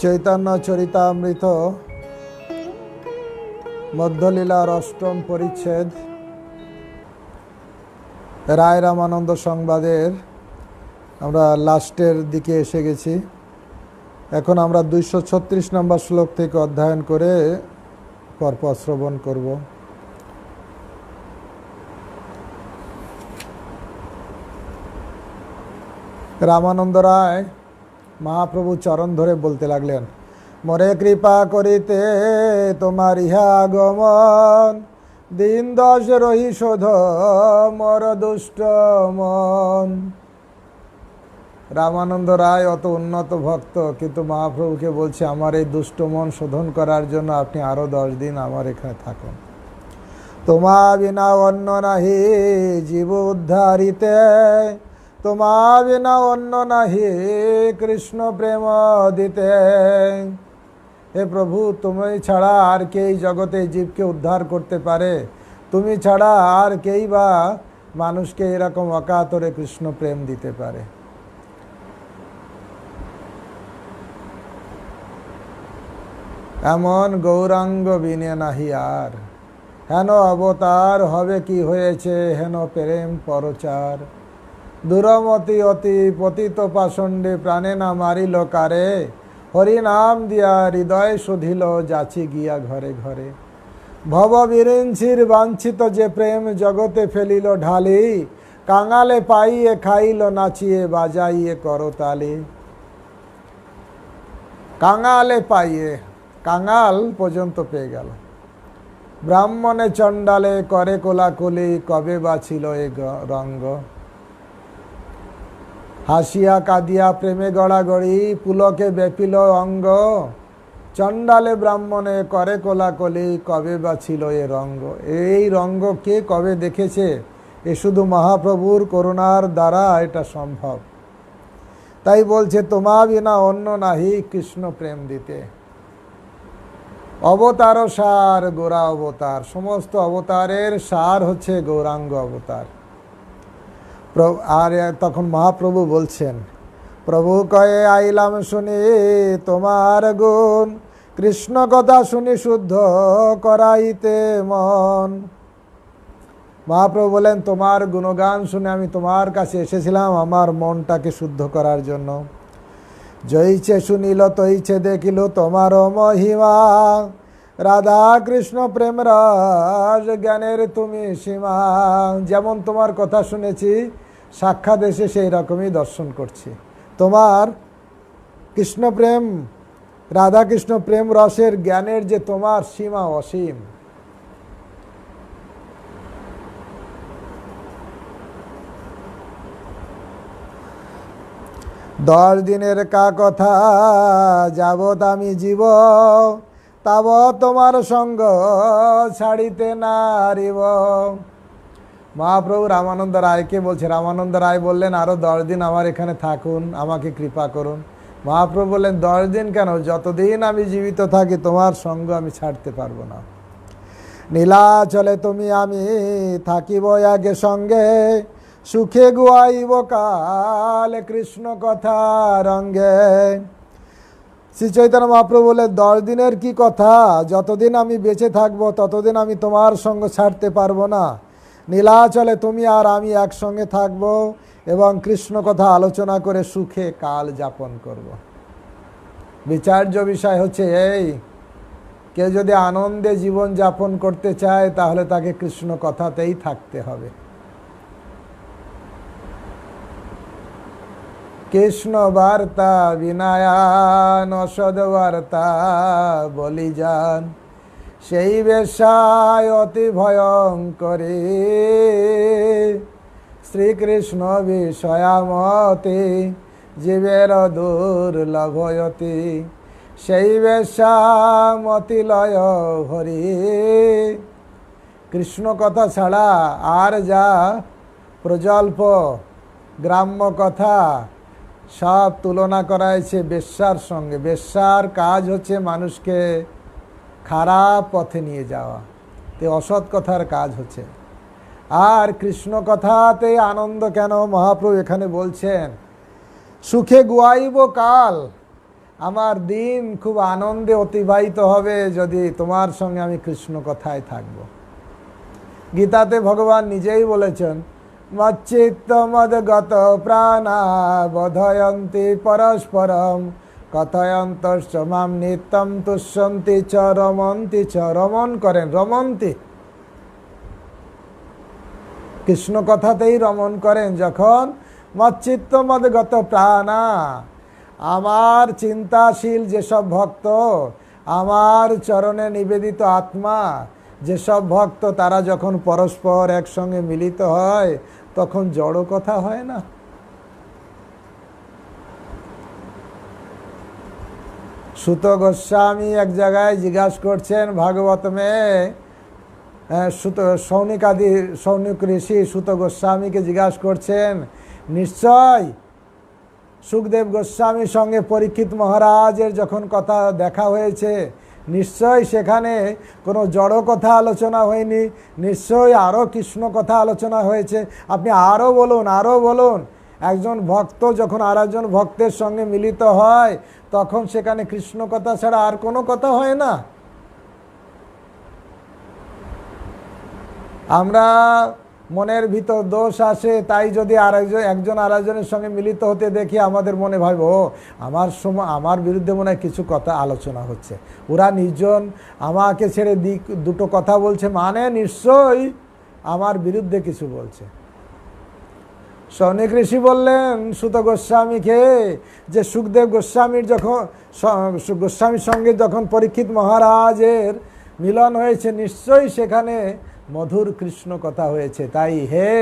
চৈতন্য চরিতামৃত মধ্যলীলার অষ্টম পরিচ্ছেদ রায় রামানন্দ সংবাদের আমরা লাস্টের দিকে এসে গেছি। এখন আমরা 236 নম্বর শ্লোক থেকে অধ্যয়ন করে পরপর শ্রবণ করব। রামানন্দ রায় মহাপ্রভু চরণ ধরে বলতে লাগলেন, মোরে কৃপা করিতে তোমার ইহা আগমন, দিন দশ রহি শোধ মর দুষ্ট মন। রামানন্দ রায় অত উন্নত ভক্ত, কিন্তু মহাপ্রভুকে বলছে আমার এই দুষ্ট মন শোধন করার জন্য আপনি আরো 10 দিন আমার এখানে থাকুন। তোমা বিনা অন্য নাহি জীব উদ্ধারিতে, তোমা বিনা অন্য নাহি কৃষ্ণ প্রেম দিতে। হে প্রভু, তুমি ছাড়া আর কে এই জগতে জীবকে উদ্ধার করতে পারে? তুমি ছাড়া আর কেই বা মানুষকে এরকম অকাতরে কৃষ্ণ প্রেম দিতে পারে? এমন গৌরাঙ্গ বিনে নাহি আর, হেন অবতার হবে কি হয়েছে, হেন প্রেম পরচার। দুরমতি অতি পতিত পাষণ্ডে প্রাণে না মারিল কারে, হরি নাম দিয়া হৃদয় শোধিল যাচি গিয়া ঘরে ঘরে। ভব বিরিঞ্চির বাঞ্ছিত যে প্রেম জগতে ফেলিল ঢালি, কাঙালে পাইয়ে খাইল নাচিয়ে বাজাইয়ে করতালি। কাঙালে পাইয়ে, কাঙাল পর্যন্ত পেয়ে গেল। ব্রাহ্মণে চণ্ডালে করে কোলাকুলি, কবে বাছিল এ রঙ্গ। হাসিয়া কাঁদিয়া প্রেমে গড়াগড়ি, পুলকে ব্যাপিল অঙ্গ। চণ্ডালে ব্রাহ্মণে করে কোলাকুলি, কবে বাছিল এ রঙ্গ। এই রঙ্গ কে কবে দেখেছে? এ শুধু মহাপ্রভুর করুণার দ্বারা এটা সম্ভব। তাই বলছে তোমা বিনা অন্য নাহি কৃষ্ণ প্রেম দিতে। অবতার সার গোরা অবতার, সমস্ত অবতারের সার হচ্ছে গৌরাঙ্গ অবতার। আর তখন মহাপ্রভু বলছেন, প্রভু কয়ে আইলাম শুনি তোমার গুণ, কৃষ্ণ কথা শুনি শুদ্ধ করাইতে মন। মহাপ্রভু বলেন, তোমার গুণগান শুনে আমি তোমার কাছে এসেছিলাম আমার মনটাকে শুদ্ধ করার জন্য। জয়িছে শুনিল তৈছে দেখিল তোমার মহিমা, রাধা কৃষ্ণ প্রেম রাজ জ্ঞানের তুমি সীমা। যেমন তোমার কথা শুনেছি, সাক্ষাৎ এসে সেই রকমই দর্শন করছি। তোমার কৃষ্ণ প্রেম, রাধা কৃষ্ণ প্রেম রসের জ্ঞানের যে তোমার সীমা অসীম। দশ দিনের কা কথা যাবৎ আমি জীব, তাবৎ তোমার সঙ্গ ছাড়িতে নারিব। মহাপ্রভু রামানন্দ রায়কে বলছে। রামানন্দ রায় বললেন, আরো 10 দিন আমার এখানে থাকুন, আমাকে কৃপা করুন। মহাপ্রভু বললেন, 10 দিন কেন, যতদিন আমি জীবিত থাকি তোমার সঙ্গ আমি ছাড়তে পারবো না। নীলাচলে তুমি আমি থাকিব আগে সঙ্গে, সুখে গুয়াইব কাল কৃষ্ণ কথা রঙ্গে। শ্রী চৈতন্য মহাপ্রভু বলে, 10 দিনের কি কথা, যতদিন আমি বেঁচে থাকবো ততদিন আমি তোমার সঙ্গ ছাড়তে পারবো না। নীলাচলে তুমি আর আমি একসঙ্গে থাকব এবং কৃষ্ণ কথা আলোচনা করে সুখে কাল যাপন করব। বিচার্য বিষয় হচ্ছে এই, কেউ যদি আনন্দে জীবন যাপন করতে চায় তাহলে তাকে কৃষ্ণ কথাতেই থাকতে হবে। কৃষ্ণ বার্তা বিনায়ান অসদ বার্তা বলি যান, সেই বেশায় অতি ভয়ঙ্করী। শ্রীকৃষ্ণ বিষয়ামতি জীবের দুর্লভয়তি, সেই বেশামতি লয় হরি। কৃষ্ণ কথা ছাড়া আর যা প্রজল্প গ্রাম্য কথা সব তুলনা করা হয়েছে বেশ্যার সঙ্গে। বেশ্যার কাজ হচ্ছে মানুষকে খারাপ পথে নিয়ে যাওয়া, তে অসৎ কথার কাজ হচ্ছে। আর কৃষ্ণ কথাতে আনন্দ কেন? মহাপ্রভু এখানে বলছেন, সুখে গুয়াইব কাল, আমার দিন খুব আনন্দে অতিবাহিত হবে যদি তোমার সঙ্গে আমি কৃষ্ণ কথায় থাকব। গীতাতে ভগবান নিজেই বলেছেন, মচ্চিত্তমদগত প্রাণা বোধয়ন্তি পরস্পরম কথয়ন্তশ্চ মাম নিত্যম তুষ্যন্তি চ রমন্তি চ। রমণ করেন, রমন্তি, কৃষ্ণ কথাতেই রমণ করেন। যখন মচ্চিত্তমদগত প্রাণা, আমার চিন্তাশীল যেসব ভক্ত, আমার চরণে নিবেদিত আত্মা যেসব ভক্ত, তারা যখন পরস্পর একসঙ্গে মিলিত হয় তখন জড় কথা হয় না। সুত গোস্বামী এক জায়গায় জিজ্ঞাসা করছেন ভাগবতমে, সৌনিক ঋষি সুত গোস্বামীকে জিজ্ঞাসা করছেন, নিশ্চয় সুখদেব গোস্বামীর সঙ্গে পরীক্ষিত মহারাজের যখন কথা দেখা হয়েছে, নিশ্চয় সেখানে কোনো জড় কথা আলোচনা হয়নি, নিশ্চয় আরও কৃষ্ণ কথা আলোচনা হয়েছে। আপনি আরও বলুন, আরও বলুন। একজন ভক্ত যখন আর একজন ভক্তের সঙ্গে মিলিত হয় তখন সেখানে কৃষ্ণ কথা ছাড়া আর কোনো কথা হয় না। আমরা মনের ভিতর দোষ আসে, তাই যদি একজন আরেকজনের সঙ্গে মিলিত হতে দেখি আমাদের মনে ভাবব, আমার বিরুদ্ধে মনে হয় কিছু কথা আলোচনা হচ্ছে, ওরা নির্জন আমাকে ছেড়ে দুটো কথা বলছে, মানে নিশ্চয়ই আমার বিরুদ্ধে কিছু বলছে। সৌনিক ঋষি বললেন সুত গোস্বামীকে যে সুখদেব গোস্বামীর সঙ্গে যখন পরীক্ষিত মহারাজের মিলন হয়েছে, নিশ্চয়ই সেখানে মধুর কৃষ্ণ কথা হয়েছে। তাই হে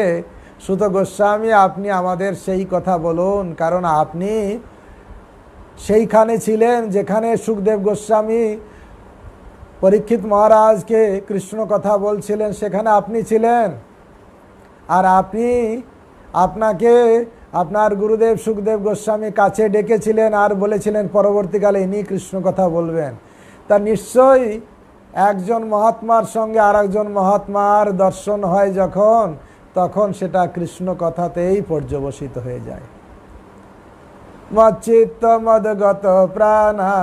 সুত গোস্বামী, আপনি আমাদের সেই কথা বলুন, কারণ আপনি সেইখানে ছিলেন যেখানে সুখদেব গোস্বামী পরীক্ষিত মহারাজকে কৃষ্ণ কথা বলছিলেন, সেখানে আপনি ছিলেন। আর আপনাকে আপনার গুরুদেব সুখদেব গোস্বামী কাছে ডেকেছিলেন আর বলেছিলেন পরবর্তীকালে ইনি কৃষ্ণ কথা বলবেন। তা নিশ্চয়ই একজন মহাত্মার সঙ্গে আর একজন মহাত্মার দর্শন হয় যখন, তখন সেটা কৃষ্ণ কথাতেই পর্যবসিত হয়ে যায়। মচ্চিত্তমদগত প্রাণা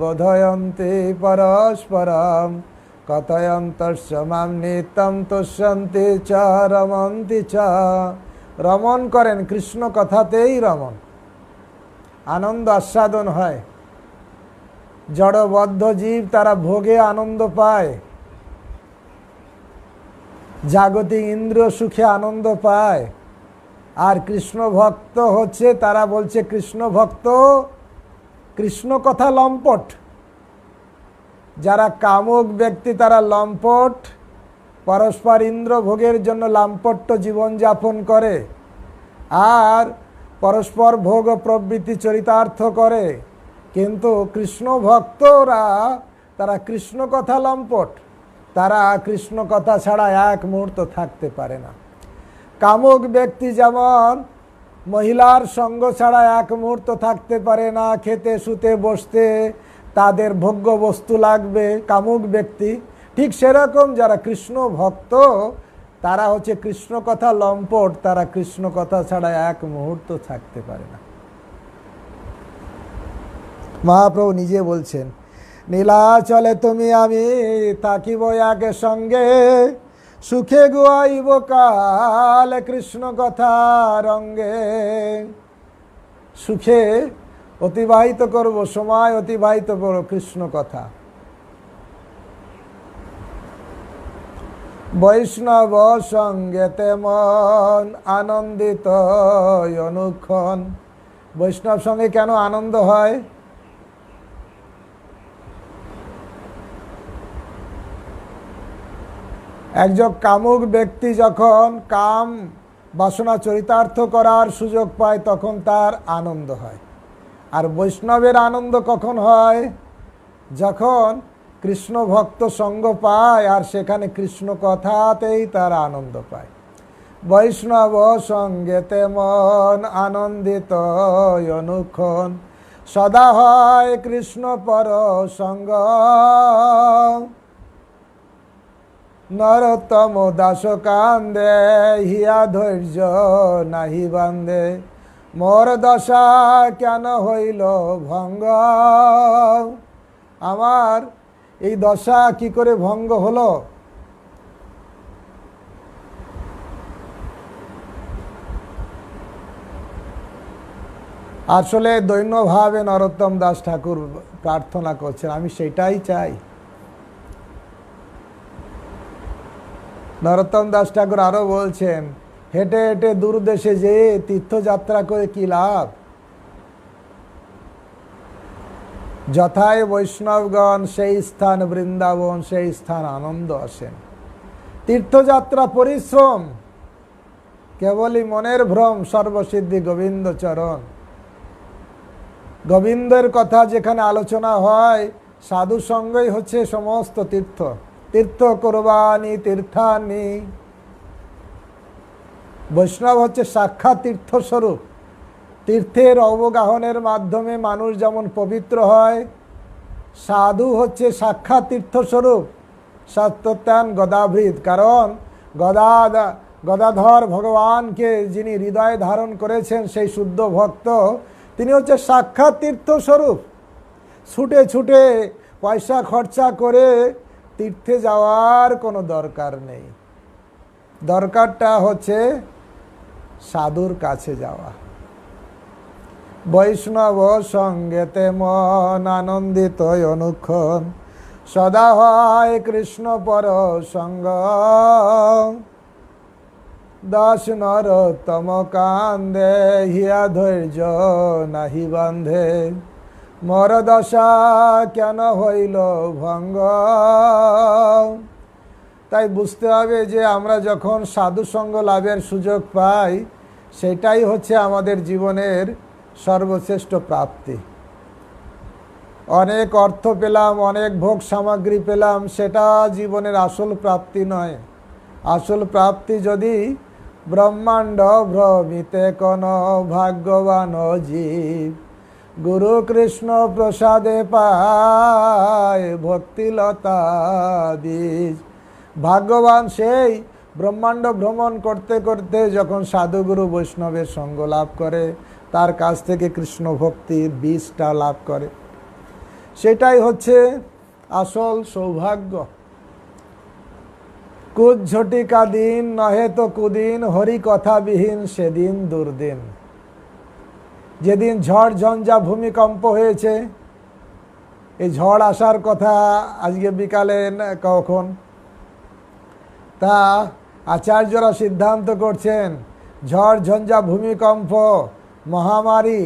বোধয়ন্তি পরস্পরম কথয়ন্তশ্চ মাম নিত্যম তুষ্যন্তি চ রমন্তি চ। রমণ করেন, কৃষ্ণ কথাতেই রমণ, আনন্দ আস্বাদন হয়। জড়বদ্ধ জীব তারা ভোগে আনন্দ পায়, জাগতিক ইন্দ্রিয় সুখে আনন্দ পায়। আর কৃষ্ণ ভক্ত হচ্ছে, তারা বলছে কৃষ্ণ ভক্ত কৃষ্ণ কথা লম্পট। যারা কামুক ব্যক্তি তারা লম্পট, পরস্পর ইন্দ্র ভোগের জন্য লাম্পট্য জীবনযাপন করে আর পরস্পর ভোগ প্রবৃত্তি চরিতার্থ করে। কিন্তু কৃষ্ণ ভক্তরা তারা কৃষ্ণ কথা লম্পট, তারা কৃষ্ণ কথা ছাড়া এক মুহূর্ত থাকতে পারে না। কামুক ব্যক্তি যেমন মহিলার সঙ্গ ছাড়া এক মুহূর্ত থাকতে পারে না, খেতে শুতে বসতে তাদের ভোগ্য বস্তু লাগবে, কামুক ব্যক্তি। ঠিক সেরকম যারা কৃষ্ণ ভক্ত তারা হচ্ছে কৃষ্ণ কথা লম্পট, তারা কৃষ্ণ কথা ছাড়া এক মুহূর্ত থাকতে পারে না। মহাপ্রভু নিজে বলছেন, নীলাচলে তুমি আমি থাকিব একে সঙ্গে, সুখে গুয়াইব কাল কৃষ্ণ কথা রঙ্গে। সুখে অতিবাহিত করব, সময় অতিবাহিত করব কৃষ্ণ কথা। বৈষ্ণব সঙ্গেতে মন আনন্দিত অনুক্ষণ। বৈষ্ণব সঙ্গে কেন আনন্দ হয়? একজন কামুক ব্যক্তি যখন কাম বাসনা চরিতার্থ করার সুযোগ পায় তখন তার আনন্দ হয়। আর বৈষ্ণবের আনন্দ কখন হয়? যখন কৃষ্ণ ভক্ত সঙ্গ পায় আর সেখানে কৃষ্ণ কথাতেই তার আনন্দ পায়। বৈষ্ণব সঙ্গেতে মন আনন্দিত অনুক্ষণ, সদা হয় কৃষ্ণ পর সঙ্গ। নরোত্তম দাস কান্দে, হিয়া ধৈর্য নাহি বান্ধে, মোর দশা কেন হইল ভঙ্গ, আমার এই দশা কি করে ভঙ্গ হলো? আসলে দৈন্যভাবে নরোত্তম দাস ঠাকুর প্রার্থনা করছেন, আমি সেটাই চাই। নরোত্তম দাস ঠাকুর আরো বলছেন, হেঁটে হেঁটে দূর দেশে যেয়ে তীর্থযাত্রা করে কি লাভ? যথায় বৈষ্ণবগণ সেই স্থান বৃন্দাবন, সেই স্থান আনন্দ আসেন। তীর্থযাত্রা পরিশ্রম, কেবলই মনের ভ্রম, সর্বসিদ্ধি গোবিন্দ চরণ। গোবিন্দের কথা যেখানে আলোচনা হয়, সাধু সঙ্গই হচ্ছে সমস্ত তীর্থ। তীর্থ করবানি তীর্থানি, বৈষ্ণব হচ্ছে সাক্ষাৎ তীর্থস্বরূপ। তীর্থের অবগাহনের মাধ্যমে মানুষ যেমন পবিত্র হয়, সাধু হচ্ছে সাক্ষাৎ তীর্থস্বরূপ। সত্যত্যান গদাভৃত, কারণ গদাধর ভগবানকে যিনি হৃদয়ে ধারণ করেছেন, সেই শুদ্ধ ভক্ত, তিনি হচ্ছে সাক্ষাৎ তীর্থস্বরূপ। ছুটে ছুটে পয়সা খরচা করে তীর্থে যাওয়ার কোনো দরকার নেই। দরকারটা হচ্ছে সাধুর কাছে যাওয়া। বৈষ্ণব সঙ্গেতে মন আনন্দিত অনুক্ষণ, সদা হয় কৃষ্ণ পর সঙ্গ। দাস নরোত্তম কান্দে, হিয়া ধৈর্য নাহি বান্ধে, মর দশা কেন হইল ভঙ্গ। তাই বুঝতে হবে যে আমরা যখন সাধু সঙ্গ লাভের সুযোগ পাই, সেটাই হচ্ছে আমাদের জীবনের সর্বশ্রেষ্ঠ প্রাপ্তি। অনেক অর্থ পেলাম, অনেক ভোগ সামগ্রী পেলাম, সেটা জীবনের আসল প্রাপ্তি নয়। আসল প্রাপ্তি যদি ব্রহ্মাণ্ড ভ্রমিতে কোন ভাগ্যবান জীব, গুরু কৃষ্ণ প্রসাদে পায় ভক্তিলতা বীজ। ভাগ্যবান সেই ব্রহ্মাণ্ড ভ্রমণ করতে করতে যখন সাধুগুরু বৈষ্ণবের সঙ্গ লাভ করে, তার কাছ থেকে কৃষ্ণ ভক্তির বীজটা লাভ করে, সেটাই হচ্ছে আসল সৌভাগ্য। কুজ্ঝটিকা দিন নহে তো কুদিন, হরি কথা বিহীন সেদিন দুর্দিন। যেদিন ঝড় ঝঞ্ঝা ভূমিকম্প হয়েছে, এই ঝড় আসার কথা আজকে বিকালে কখন, তা আচার্যরা সিদ্ধান্ত করছেন ঝড় ঝঞ্ঝা ভূমিকম্প মহামারী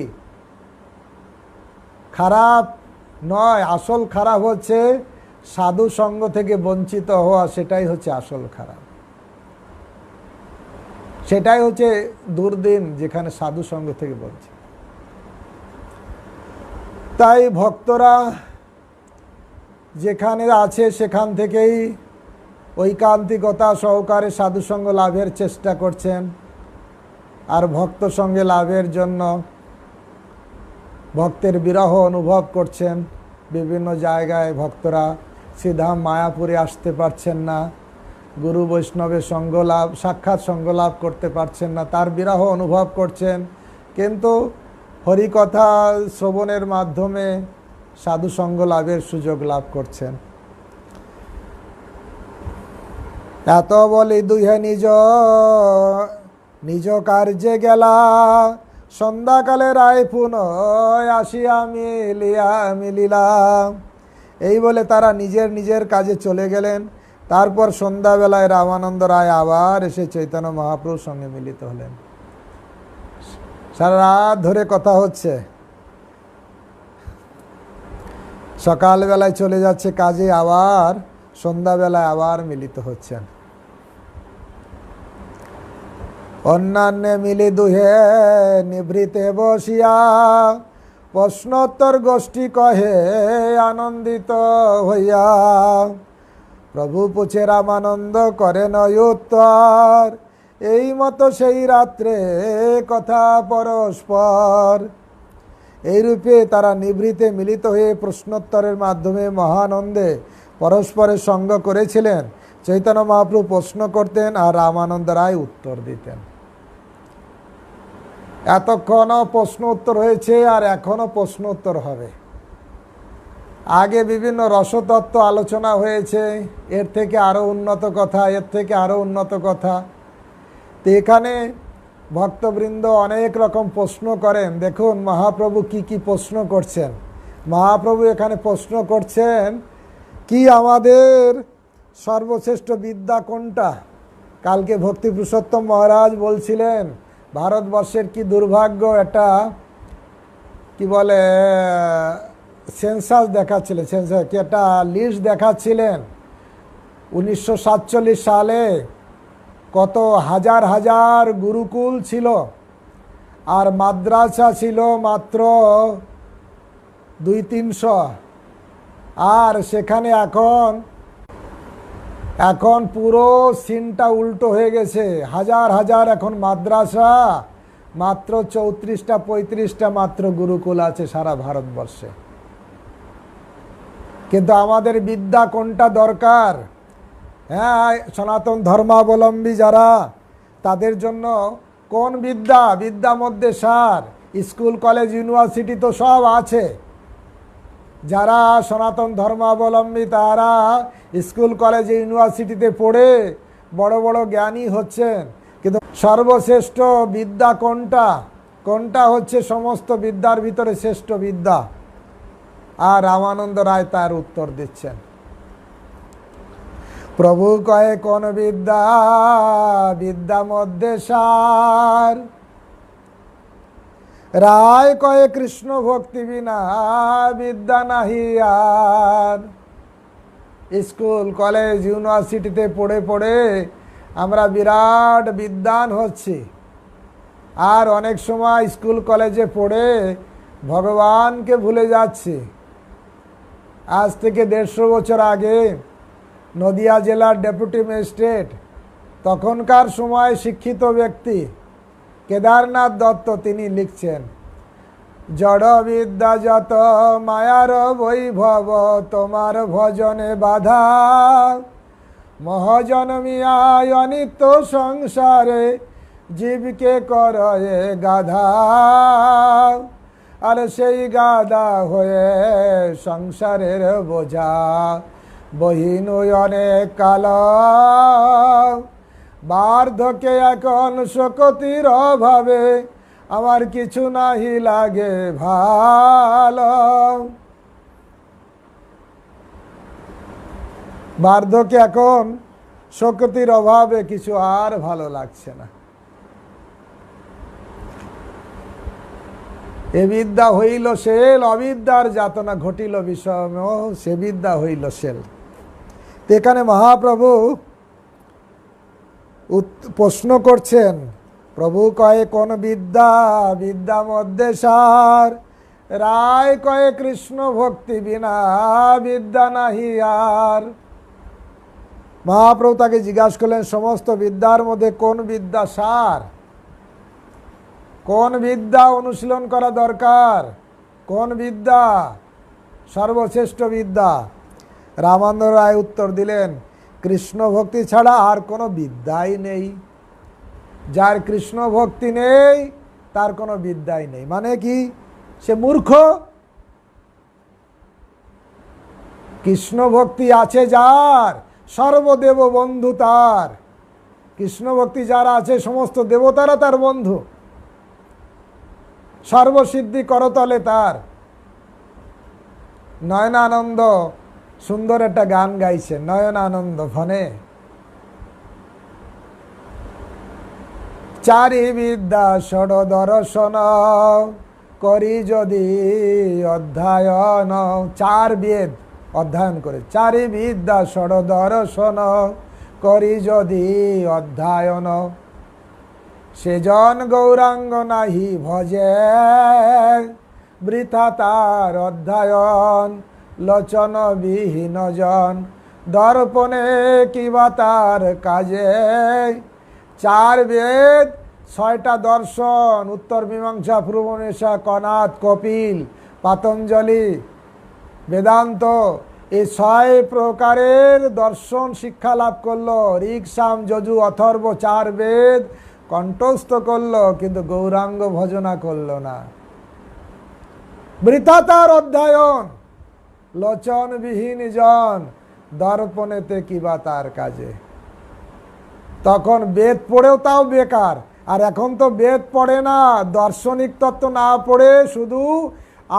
খারাপ নয়, আসল খারাপ হচ্ছে সাধু সঙ্গ থেকে বঞ্চিত হওয়া। সেটাই হচ্ছে আসল খারাপ, সেটাই হচ্ছে দুর্দিন, যেখানে সাধু সঙ্গ থেকে বঞ্চিত। তাই ভক্তরা যেখানে আছে সেখান থেকেই ঐকান্তিকতা সহকারে সাধুসঙ্গ লাভের চেষ্টা করছেন। আর ভক্ত সঙ্গে লাভের জন্য ভক্তের বিরহ অনুভব করছেন। বিভিন্ন জায়গায় ভক্তরা শ্রীধাম মায়াপুরে আসতে পারছেন না, গুরু বৈষ্ণবের সঙ্গ লাভ, সাক্ষাৎ সঙ্গ লাভ করতে পারছেন না, তার বিরহ অনুভব করছেন। কিন্তু হরিকথা শ্রবণের মাধ্যমে সাধু সঙ্গ লাভের সুযোগ লাভ করছেন। এত বলি দুহে নিজ নিজ কার্যে গেলা, সন্ধ্যাকালে রায় পুনঃ আসিয়া মিলিলাম। এই বলে তারা নিজের নিজের কাজে চলে গেলেন। তারপর সন্ধ্যাবেলায় রামানন্দ রায় আবার এসে চৈতন্য মহাপ্রভুর সঙ্গে মিলিত হলেন। সারা রাত ধরে কথা হচ্ছে, সকালবেলায় চলে যাচ্ছে কাজে, আবার সন্ধ্যাবেলায় আবার মিলিত হচ্ছেন। অন্যান্যে মিলি দুহে নিভৃতে বসিয়া, প্রশ্নোত্তর গোষ্ঠী কহে আনন্দিত হইয়া। প্রভু পুছে রামানন্দ করেন উত্তর, এই মতো সেই রাত্রে কথা পরস্পর। এইরূপে তারা নিভৃতে মিলিত হয়ে প্রশ্নোত্তরের মাধ্যমে মহানন্দে পরস্পরের সঙ্গ করেছিলেন। চৈতন্য মহাপ্রভু প্রশ্ন করতেন আর রামানন্দ রায় উত্তর দিতেন। এতক্ষণও প্রশ্ন উত্তর হয়েছে আর এখনও প্রশ্ন উত্তর হবে। আগে বিভিন্ন রসতত্ত্ব আলোচনা হয়েছে, এর থেকে আরও উন্নত কথা, এর থেকে আরও উন্নত কথা। তো এখানে ভক্তবৃন্দ অনেক রকম প্রশ্ন করেন। দেখুন মহাপ্রভু কি কি প্রশ্ন করছেন। মহাপ্রভু এখানে প্রশ্ন করছেন কি আমাদের সর্বশ্রেষ্ঠ বিদ্যা কোনটা। কালকে ভক্তি পুরুষোত্তম মহারাজ বলছিলেন ভারতবর্ষের কি দুর্ভাগ্য, একটা কি বলে সেন্সাস দেখাচ্ছিলেন, সেন্সাস কি একটা লিস্ট দেখাচ্ছিলেন 1947 সালে কত হাজার হাজার গুরুকুল ছিল আর মাদ্রাসা ছিল মাত্র 200-300। আর সেখানে এখন পুরো সিনটা উল্টো হয়ে গেছে। হাজার হাজার এখন মাদ্রাসা, মাত্র 34টা-35টা মাত্র গুরুকুল আছে সারা ভারতবর্ষে। কিন্তু আমাদের বিদ্যা কোনটা দরকার? হ্যাঁ, সনাতন ধর্মাবলম্বী যারা, তাদের জন্য কোন বিদ্যা? বিদ্যা মধ্যে সার। স্কুল কলেজ ইউনিভার্সিটি তো সব আছে। যারা সনাতন ধর্মাবলম্বী তারা স্কুল কলেজ ইউনিভার্সিটিতে পড়ে বড় বড় জ্ঞানী হচ্ছেন। কিন্তু সর্বশ্রেষ্ঠ বিদ্যা কোনটা? কোনটা হচ্ছে সমস্ত বিদ্যার ভিতরে শ্রেষ্ঠ বিদ্যা? আর রামানন্দ রায় তার উত্তর দিচ্ছেন। প্রভু কয়ে কোন বিদ্যা? বিদ্যা মধ্যে সার। রায় কয়ে কৃষ্ণ ভক্তি বিনা বিদ্যা নাহি আর। স্কুল কলেজ ইউনিভার্সিটিতে পড়ে পড়ে আমরা বিরাট বিদ্বান হচ্ছি, আর অনেক সময় স্কুল কলেজে পড়ে ভগবানকে ভুলে যাচ্ছি। আজ থেকে 150 বছর আগে নদিয়া জেলার ডেপুটি ম্যাজিস্ট্রেট, তখনকার সময় শিক্ষিত ব্যক্তি কেদারনাথ দত্ত, তিনি লিখছেন জড় বিদ্যা যত মায়ার বৈভব তোমার ভজনে বাধা, মহাজন্মিয়ায় অনিত্য সংসারে জীবকে করয়ে গাধা। আর সেই গাধা হয়ে সংসারের বোঝা বহিন অনেক কাল। বার্ধকে এখন শকতির অভাবে আমার কিছু নাহি লাগে ভালো। বার্ধকে এখন শক্তির অভাবে কিছু আর ভালো লাগছে না। এ বিদ্যা হইল শেল, অবিদ্যার যাতনা ঘটিল বিষম, সে বিদ্যা হইল শেল। এখানে মহাপ্রভু প্রশ্ন করছেন, প্রভু কয়ে কোন বিদ্যা? বিদ্যা মধ্যে সার। রায় কয়ে কৃষ্ণ ভক্তি বিনা বিদ্যা নাহি আর। মহাপ্রভু তাকে জিজ্ঞাসা করলেন সমস্ত বিদ্যার মধ্যে কোন বিদ্যা সার, কোন বিদ্যা অনুশীলন করা দরকার, কোন বিদ্যা সর্বশ্রেষ্ঠ বিদ্যা? রামানন্দ রায় উত্তর দিলেন কৃষ্ণ ভক্তি ছাড়া আর কোনো বিদ্যাই নেই। যার কৃষ্ণ ভক্তি নেই তার কোনো বিদ্যাই নেই। মানে কি? সে মূর্খ। কৃষ্ণ ভক্তি আছে যার, সর্বদেব বন্ধু তার। কৃষ্ণ ভক্তি যার আছে সমস্ত দেবতারা তার বন্ধু, সর্বসিদ্ধি করতলে তার। নয়নানন্দ সুন্দর একটা গান গাইছেন, নয়নানন্দ ভনে চারি বিদ্যা ষড় দর্শন করি যদি অধ্যায়ন। 4 বেদ অধ্যয়ন করে, চারি বিদ্যা ষড় দর্শন করি যদি অধ্যায়ন, সেজন গৌরাঙ্গ নাহি ভজে বৃথা তার অধ্যায়ন। লোচন বিহীন জন দর্পণে কিবা তার কাজে। 4 বেদ, 6টা দর্শন, উত্তর মীমাংসা, পূর্বমীমাংসা, কনাদ, কপিল, পাতঞ্জলি, বেদান্ত, এই 6 প্রকারের দর্শন শিক্ষা লাভ করলো। ঋক, সাম, যজু, অথর্ব 4 বেদ কণ্ঠস্থ করলো, কিন্তু গৌরাঙ্গ ভজনা করলো না। বৃথা তার অধ্যয়ন, লোচনবিহীন জন, দর্পণেতে কিবা তার কাজে। তখন বেদ পড়েও তাও বেকার। আর এখন তো বেদ পড়ে না, দার্শনিক তত্ত্ব না পড়ে শুধু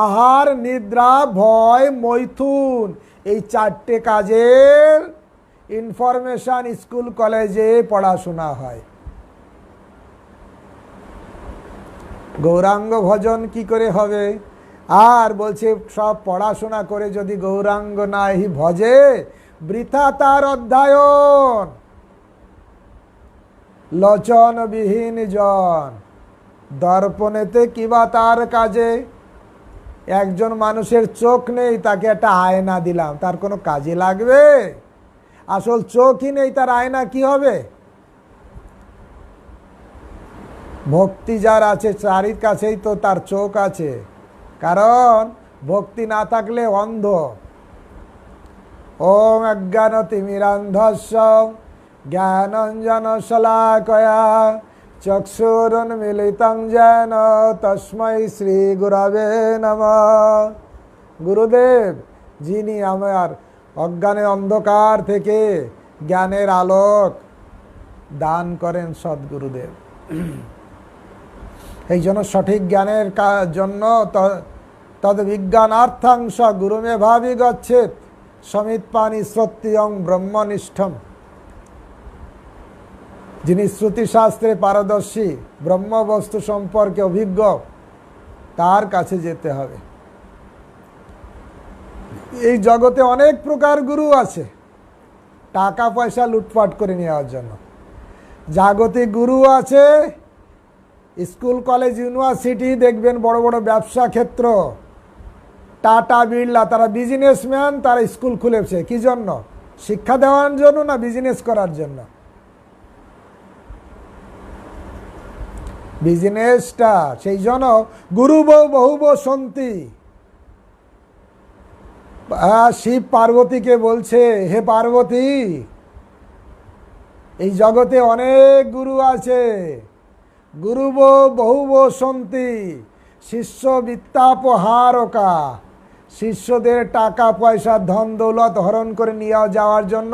আহার, নিদ্রা, ভয়, মৈথুন, এই 4টে কাজের ইনফরমেশন স্কুল কলেজে পড়াশোনা হয়। গৌরাঙ্গ ভজন কি করে হবে? আর বলছে সব পড়াশোনা করে যদি গৌরাঙ্গ নাই ভজে, বৃথা তার অধ্যয়ন, লোচনবিহীন জন, দর্পণেতে কিবা তার কাজে। একজন মানুষের চোখ নেই, তাকে একটা আয়না দিলাম, তার কোনো কাজে লাগবে? আসল চোখই নেই, তার আয়না কি হবে? ভক্তি যার আছে চারির কাছেই তো তার চোখ আছে, কারণ ভক্তি না থাকলে অন্ধ। ওম অজ্ঞানতিমিরান্ধস্য জ্ঞানাঞ্জন শলাকয়া চক্ষুরুন্মিলিতং যেন তস্मै শ্রী গুরবে নমঃ। গুরুদেব, যিনি আমার অজ্ঞানের অন্ধকার থেকে জ্ঞানের আলোক দান করেন, সদ্গুরুদেব। এই জন্য সঠিক জ্ঞানের জন্য তদ বিজ্ঞানার্থাংশ গুরুমে ভাবি গচ্ছেত সমিত পানি সত্যং ব্রহ্মনিষ্ঠম। যিনি শ্রুতিশাস্ত্রে পারদর্শী, ব্রহ্মবস্তু সম্পর্কে অভিজ্ঞ, তার কাছে যেতে হবে। এই জগতে অনেক প্রকার গুরু আছে, টাকা পয়সা লুটপাট করে নেওয়ার জন্য। জাগতিক গুরু আছে, স্কুল কলেজ ইউনিভার্সিটি দেখবেন, বড় বড় ব্যবসা ক্ষেত্র, টাটা বিড়লা, তারা বিজনেসম্যান, তারা স্কুল খুলেছে কি জন্য? শিক্ষা দেওয়ার জন্য না বিজনেস করার জন্য? বিজনেসটা। সেই জন্য গুরু বউ বহু বউ সন্তি। শিব পার্বতীকে বলছে, হে পার্বতী, এই জগতে অনেক গুরু আছে, গুরু বউ বহু বউ সন্তি, শিষ্য বিত্তাপহারকা। শিষ্যদের টাকা পয়সা ধন দৌলত হরণ করে নিয়ে যাওয়ার জন্য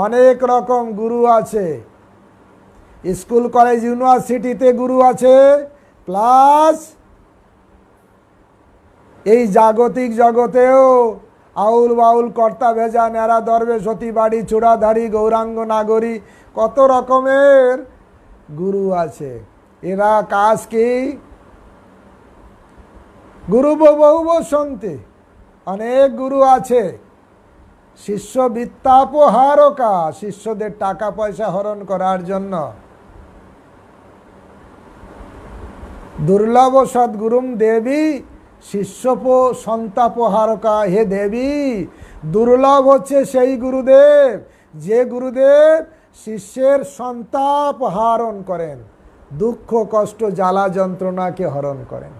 অনেক রকম গুরু আছে। স্কুল কলেজ ইউনিভার্সিটিতে গুরু আছে, প্লাস এই জাগতিক জগতেও আউল বাউল কর্তা ভেজা নেড়া দরবে সতী বাড়ি চূড়াধারী গৌরাঙ্গ নাগরী, কত রকমের গুরু আছে। এরা কাজ কি? গুরু বহু সন্তি, অনেক গুরু আছে। শিষ্য বিত্তাপহারকা, শিষ্যদের টাকা পয়সা হরণ করার জন্য। দুর্লভ সদ্গুরুম দেবী শিষ্যপ সন্তাপহারকা। হে দেবী, দুর্লভ হচ্ছে সেই গুরুদেব, যে গুরুদেব শিষ্যের সন্তাপ হরণ করেন, দুঃখ কষ্ট জ্বালা যন্ত্রণাকে হরণ করেন।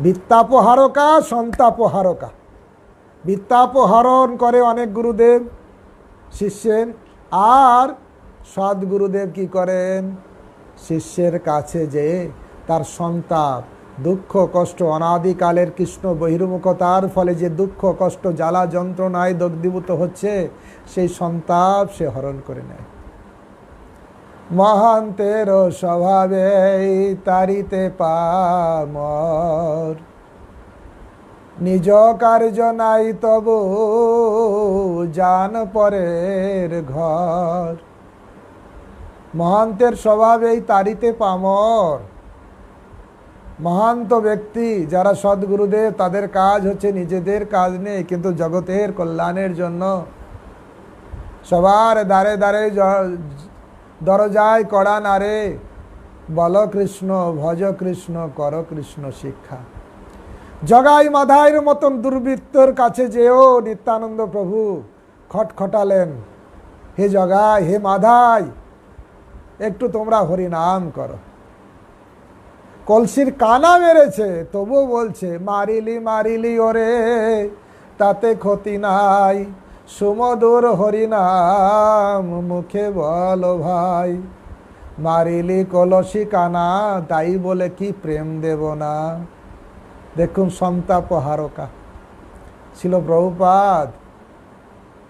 বিত্তাপহারকা, সন্তাপহারকা। বিত্তাপহরণ করে অনেক গুরুদেব শিষ্যের, আর সদ্গুরুদেব কি করেন? শিষ্যের কাছে যে তার সন্তাপ, দুঃখ কষ্ট, অনাদিকালের কৃষ্ণ বহির্মুখতার ফলে যে দুঃখ কষ্ট জ্বালা যন্ত্রণায় দগ্ধীভূত হচ্ছে, সেই সন্তাপ সে হরণ করে নেয়। মহান্তের স্বভাবে তারিতে পামর, নিজ কার্য নাই তবু জান পরের ঘর। মহান্তের স্বভাবেই তারিতে পামর। মহান্ত ব্যক্তি যারা সদ্গুরুদেব, তাদের কাজ হচ্ছে নিজেদের কাজ নেই, কিন্তু জগতের কল্যাণের জন্য সবার দ্বারে দ্বারে দরজায় কড়া নারে, বল কৃষ্ণ, ভজ কৃষ্ণ, কর কৃষ্ণ শিক্ষা। জগাই মাধাইয়ের মতন দুর্বৃত্তর কাছে যেও নিত্যানন্দ প্রভু খটখটালেন, হে জগাই, হে মাধাই, একটু তোমরা হরিনাম করো। কলসির কানা মেরেছে, তবুও বলছে মারিলি মারিলি ওরে, তাতে ক্ষতি নাই, সুমধুর হরিনাম মুখে বলো ভাই। মারিলি কলসি কানা, তাই বলে কি প্রেম দেব না। দেখুন সন্তাপ হারকা ছিল প্রভুপাদ,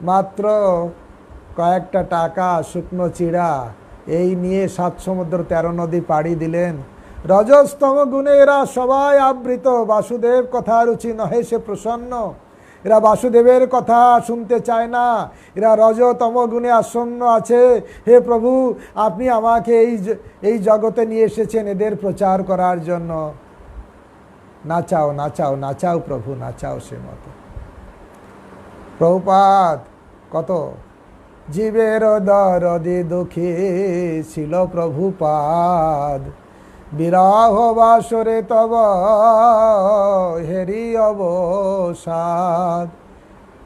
মাত্র কয়েকটা টাকা, শুকনো চিড়া, এই নিয়ে 7 সমুদ্র 13 নদী পাড়ি দিলেন। রজস্তম গুণে এরা সবাই আবৃত, বাসুদেব কথা রুচি নহে সে প্রসন্ন। এরা বাসুদেবের কথা শুনতে চায় না, এরা রজতম গুণে আসন্ন আছে। হে প্রভু, আপনি আমাকে এই জগতে নিয়ে এসেছেন এদের প্রচার করার জন্য। নাচাও নাচাও নাচাও প্রভু, নাচাও সে মতো। প্রভুপাদ কত জীবের দরদি দুঃখী ছিল প্রভুপাদ, বিরহ বাসরে তব হেরি অবসাদ।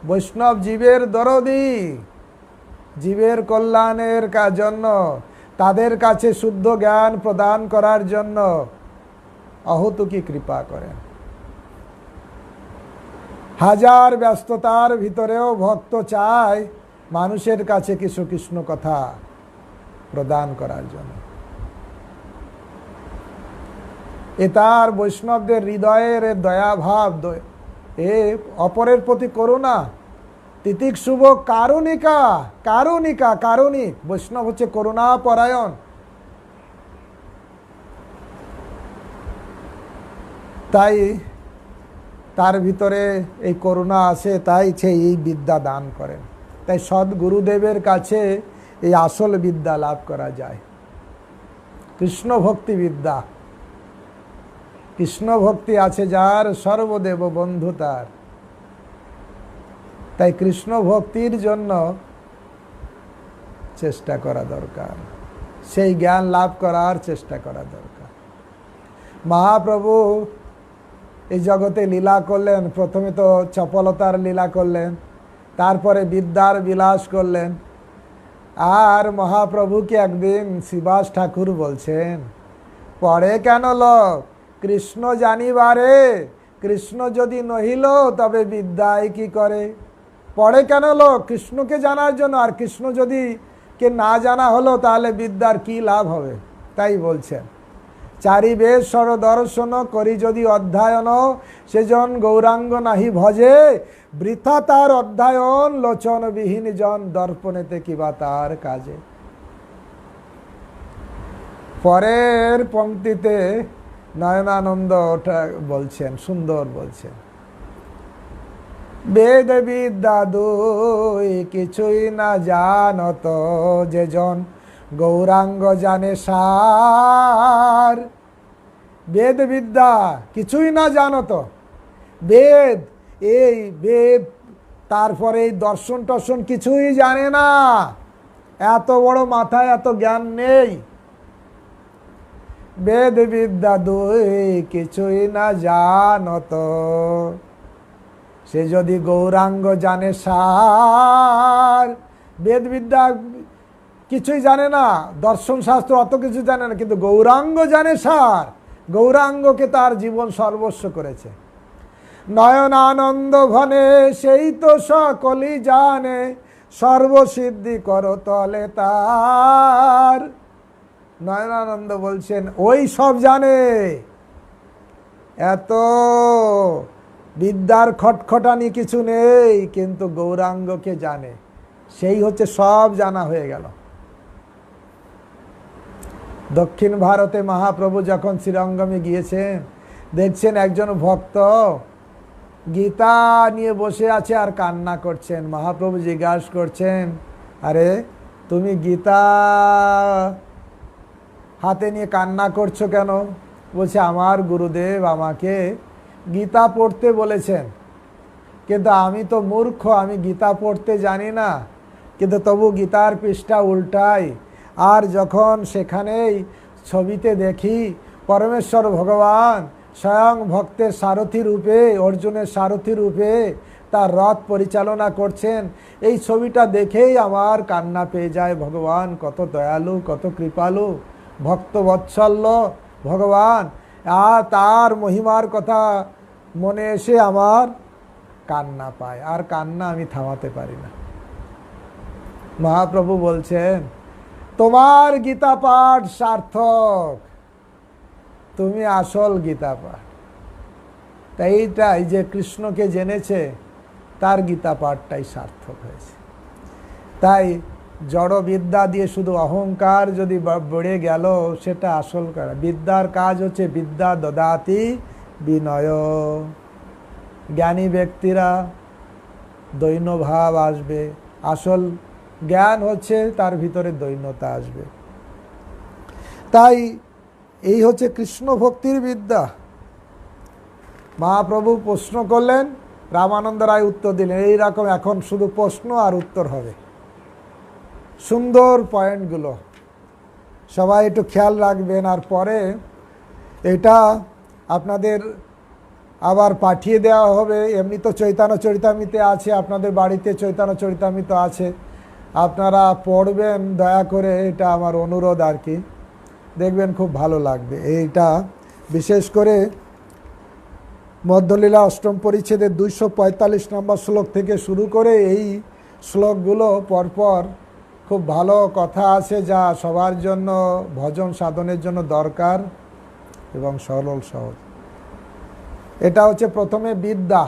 বৈষ্ণব জীবের দরদি, জীবের কল্যাণের জন্য, তাদের কাছে শুদ্ধ জ্ঞান প্রদান করার জন্য অহতুকি কৃপা করেন। হাজার ব্যস্ততার ভিতরেও ভক্ত চায় মানুষের কাছে কিছু কৃষ্ণ কথা প্রদান করার জন্য। এ তার বৈষ্ণবদের হৃদয়ের দয়াভাব, এ অপরের প্রতি করুণা, তিতিক শুভ কারুণিকা, কারুণিকা কারুণিক। বৈষ্ণব হচ্ছে করুণা পরায়ণ। তাই তার ভিতরে এই করুণা আছে, তাই সে এই বিদ্যা দান করেন। তাই সদ্গুরুদেবের কাছে এই আসল বিদ্যা লাভ করা যায়, কৃষ্ণ ভক্তি বিদ্যা। কৃষ্ণ ভক্তি আছে যার, সর্বদেব বন্ধু তার। তাই কৃষ্ণ ভক্তির জন্য চেষ্টা করা দরকার, সেই জ্ঞান লাভ করার চেষ্টা করা দরকার। মহাপ্রভু এই জগতে লীলা করলেন, প্রথমে তো চপলতার লীলা করলেন, তারপরে বিদ্যার বিলাস করলেন। আর মহাপ্রভুকে একদিন শ্রীবাস ঠাকুর বলছেন, পরে কেন লোক কৃষ্ণ জানিবারে, কৃষ্ণ যদি নহিল তবে বিদ্যায় কি করে। পরে কেন লোক কৃষ্ণকে জানার জন্য, আর কৃষ্ণ যদি কে না জানা হলো তাহলে বিদ্যার কি লাভ হবে। তাই বলছেন, চারি বেদ সর দর্শন করি যদি অধ্যয়ন, সেজন গৌরাঙ্গ নাহি ভজে, বৃথা তার অধ্যয়ন, লোচনবিহীন জন দর্পণেতে কিবা তার কাজে। পরের পংক্তিতে নয়নানন্দ বলছেন, সুন্দর বলছেন, বেদ বিদ্যা দুই কিছুই না জানত, যেজন গৌরাঙ্গ জানে সার। বেদ বিদ্যা কিছুই না জানত, বেদ, এই বেদ, তারপরে এই দর্শন টর্শন কিছুই জানে না, এত বড় মাথায় এত জ্ঞান নেই। বেদ বিদ্যা দুই কিছুই না জানত, সে যদি গৌরাঙ্গ জানে সার। বেদ বিদ্যা কিছুই জানে না, দর্শন শাস্ত্র অত কিছু জানে না, কিন্তু গৌরাঙ্গ জানে সার। গৌরাঙ্গকে তার জীবন সর্বস্ব করেছে। নয়নানন্দ ঘনে সেই তো সকলই জানে, সর্বসিদ্ধি করো তলে তার। নয়নানন্দ বলছেন ওই সব জানে, এত বিদ্যার খটখটানি কিছু নেই, কিন্তু গৌরাঙ্গকে জানে, সেই হচ্ছে সব জানা হয়ে গেল। দক্ষিণ ভারতে মহাপ্রভু যখন শ্রীরঙ্গমে গিয়েছেন, দেখছেন একজন ভক্ত গীতা নিয়ে বসে আছে আর কান্না করছেন। মহাপ্রভু জিজ্ঞাসা করছেন, আরে তুমি গীতা হাতে নিয়ে কান্না করছো কেন? বলছে, আমার গুরুদেব আমাকে গীতা পড়তে বলেছেন, কিন্তু আমি তো মূর্খ, আমি গীতা পড়তে জানি না, কিন্তু তবু গীতার পৃষ্ঠা উল্টাই, আর যখন সেখানেই ছবিতে দেখি পরমেশ্বর ভগবান স্বয়ং ভক্তের সারথি রূপে, অর্জুনের সারথি রূপে তার রথ পরিচালনা করছেন, এই ছবিটা দেখেই আমার কান্না পেয়ে যায়। ভগবান কত দয়ালু, কত কৃপালু, ভক্ত বৎসল্য ভগবান, আর তার মহিমার কথা মনে এসে আমার কান্না পায়, আর কান্না আমি থামাতে পারি না। মহাপ্রভু বলছেন, তোমার গীতা পাঠ সার্থক, তুমি আসল গীতা পাঠ। তাই এইটাই যে কৃষ্ণকে জেনেছে তার গীতা পাঠটাই সার্থক হয়েছে। তাই জড় বিদ্যা দিয়ে শুধু অহংকার যদি বেড়ে গেল, সেটা আসল করা। বিদ্যার কাজ হচ্ছে বিদ্যা দদাতি বিনয়। জ্ঞানী ব্যক্তিরা দৈন্যভাব আসবে, আসল জ্ঞান হচ্ছে তার ভিতরে দৈন্যতা আসবে। তাই এই হচ্ছে কৃষ্ণ ভক্তির বিদ্যা। মহাপ্রভু প্রশ্ন করলেন, রামানন্দ রায় উত্তর দিলেন। এইরকম এখন শুধু প্রশ্ন আর উত্তর হবে। সুন্দর পয়েন্টগুলো সবাই একটু খেয়াল রাখবেন। আর পরে এটা আপনাদের আবার পাঠিয়ে দেওয়া হবে। এমনি তো চৈতন্য চরিতামৃতে আছে, আপনাদের বাড়িতে চৈতন্য চরিতামৃত আছে, আপনারা পড়বেন দয়া করে, এটা আমার অনুরোধ আর কি। দেখবেন খুব ভালো লাগবে। এইটা বিশেষ করে মধ্যলীলা অষ্টম পরিচ্ছেদের 245 নম্বর শ্লোক থেকে শুরু করে এই শ্লোকগুলো পরপর খুব ভালো কথা আছে, যা সবার জন্য ভজন সাধনের জন্য দরকার এবং সরল সহজ। এটা হচ্ছে প্রথমে বিদ্যা।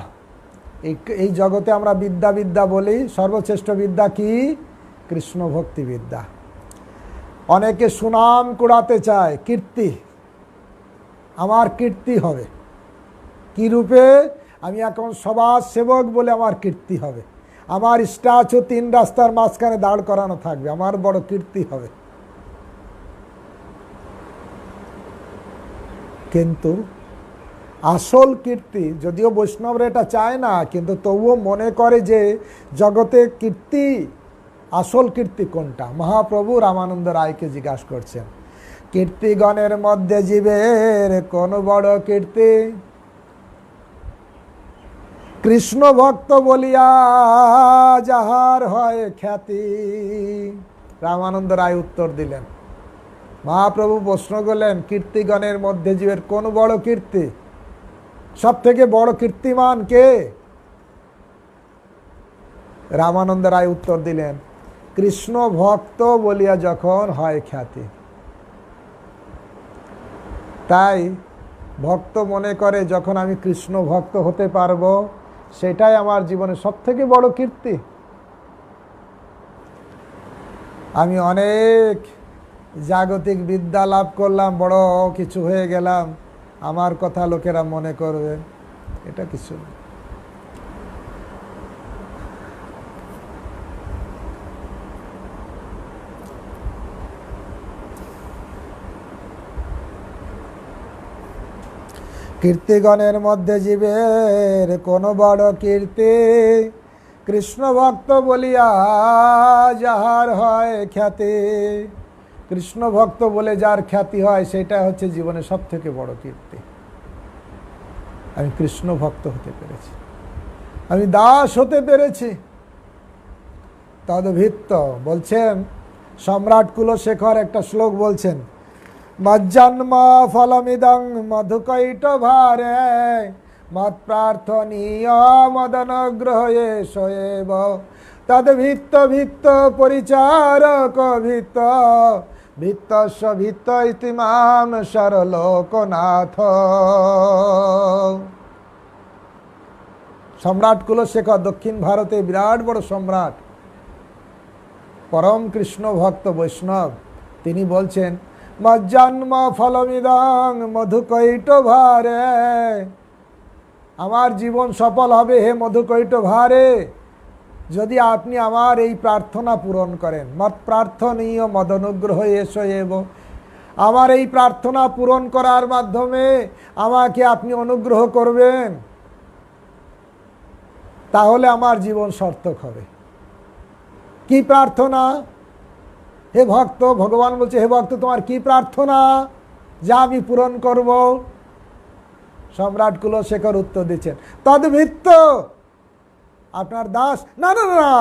এই জগতে আমরা বিদ্যা বিদ্যা বলি। সর্বশ্রেষ্ঠ বিদ্যা কি? কৃষ্ণ ভক্তি বিদ্যা। অনেকে সুনাম কুড়াতে চায়, কীর্তি। আমার কীর্তি হবে কি রূপে? আমি এখন সমাজ সেবক বলে আমার কীর্তি হবে, আমার স্ট্যাচু 3 রাস্তার মাঝখানে দাঁড় করানো থাকবে, আমার বড় কীর্তি হবে। কিন্তু আসল কীর্তি, যদিও বৈষ্ণবরা এটা চায় না, কিন্তু তবুও মনে করে যে জগতে কীর্তি, আসল কীর্তি কোনটা? মহাপ্রভু রামানন্দ রায়কে জিজ্ঞাসা করছেন, কীর্তিগণের মধ্যে জীবের কোন বড় কীর্তি? কৃষ্ণ ভক্ত বলিয়া যাহার হয় খ্যাতি। রামানন্দ রায় উত্তর দিলেন। মহাপ্রভু প্রশ্ন করলেন, কীর্তিগণের মধ্যে জীবের কোন বড় কীর্তি? সব থেকে বড় কীর্তিমান কে? রামানন্দ রায় উত্তর দিলেন, কৃষ্ণ ভক্ত বলিয়া যখন হয় খ্যাতি। তাই ভক্ত মনে করে যখন আমি কৃষ্ণ ভক্ত হতে পারবো, সেটাই আমার জীবনে সব থেকে বড় কীর্তি। আমি অনেক জাগতিক বিদ্যা লাভ করলাম, বড় কিছু হয়ে গেলাম, আমার কথা লোকেরা মনে করবে, এটা কিছু না। কীর্তিগণের মধ্যে জীবের কোন বড় কীর্তি? কৃষ্ণ ভক্ত বলিয়া যাহার হয় খ্যাতি। কৃষ্ণ ভক্ত বলে যার খ্যাতি হয়, সেটা হচ্ছে জীবনে সব থেকে বড় কীর্তি। আমি কৃষ্ণ ভক্ত হতে পেরেছি, আমি দাস হতে পেরেছি। তদ্ভিত্ত বলছেন সম্রাট কুলশেখর একটা শ্লোক বলছেন, মজ্জন্ম ফলমিদং মধুকৈট ভারে মৎ প্রার্থনীয় মদনগ্রহে সয়েব তদ্ভিত্ত ভিত্ত পরিচারক ভিত্ত ভিত্তস্য ভিত্ত ইতি মাম সরলোকনাথ। সম্রাট কুলশেখর দক্ষিণ ভারতে বিরাট বড় সম্রাট, পরম কৃষ্ণ ভক্ত বৈষ্ণব। তিনি বলছেন, মজ্জন্ম ফলমিদং মধুকৈট ভারে, আমার জীবন সফল হবে হে মধুকৈট ভারে, যদি আপনি আমার এই প্রার্থনা পূরণ করেন। মৎ প্রার্থনীয় মদনুগ্রহ এসো এব, আমার এই প্রার্থনা পূরণ করার মাধ্যমে আমাকে আপনি অনুগ্রহ করবেন, তাহলে আমার জীবন সার্থক হবে। কি প্রার্থনা? হে ভক্ত, ভগবান বলছে, হে ভক্ত তোমার কি প্রার্থনা যা আমি পূরণ করব? সম্রাট কুলশেখর উত্তর দিচ্ছেন, তদ্ভিত্ত, আপনার দাস, না না না,